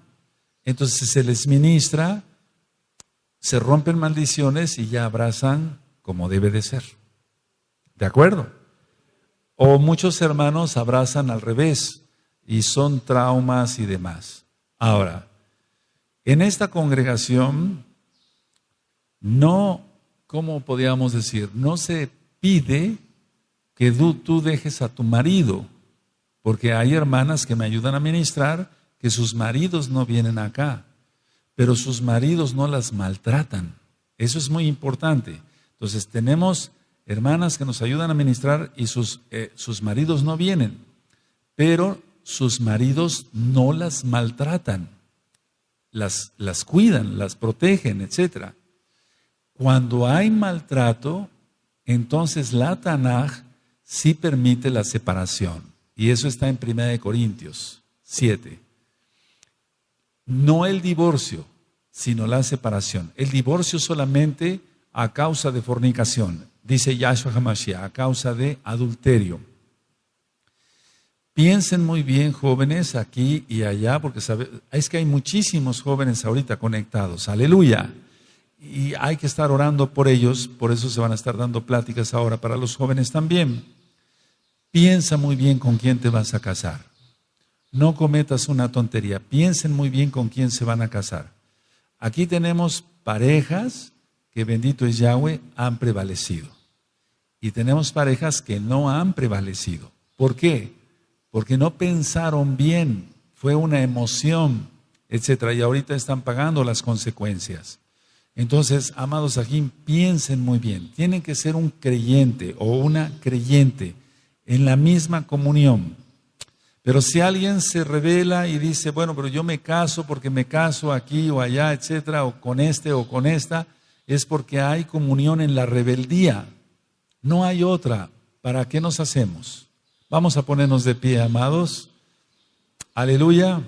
Entonces se les ministra, se rompen maldiciones y ya abrazan como debe de ser. ¿De acuerdo? O muchos hermanos abrazan al revés y son traumas y demás. Ahora, en esta congregación no, ¿cómo podríamos decir? No se pide que tú dejes a tu marido, porque hay hermanas que me ayudan a ministrar que sus maridos no vienen acá, pero sus maridos no las maltratan. Eso es muy importante. Entonces tenemos hermanas que nos ayudan a ministrar y sus maridos no vienen, pero sus maridos no las maltratan, las cuidan, las protegen, etc. Cuando hay maltrato, entonces la Tanaj sí permite la separación. Y eso está en 1 Corintios 7. No el divorcio, sino la separación. El divorcio solamente a causa de fornicación, dice Yahshua HaMashiach, a causa de adulterio. Piensen muy bien, jóvenes, aquí y allá, porque es que hay muchísimos jóvenes ahorita conectados. Aleluya. Y hay que estar orando por ellos, por eso se van a estar dando pláticas ahora para los jóvenes también. Piensa muy bien con quién te vas a casar. no cometas una tontería. Piensen muy bien con quién se van a casar. Aquí tenemos parejas que, bendito es Yahweh, han prevalecido. Y tenemos parejas que no han prevalecido. ¿Por qué? Porque no pensaron bien, fue una emoción, etcétera, y ahorita están pagando las consecuencias. Entonces, amados aquí, piensen muy bien. Tienen que ser un creyente o una creyente en la misma comunión. Pero si alguien se revela y dice, bueno, pero yo me caso porque me caso aquí o allá, etcétera, o con este o con esta, es porque hay comunión en la rebeldía. No hay otra. ¿Para qué nos hacemos? Vamos a ponernos de pie, amados. Aleluya.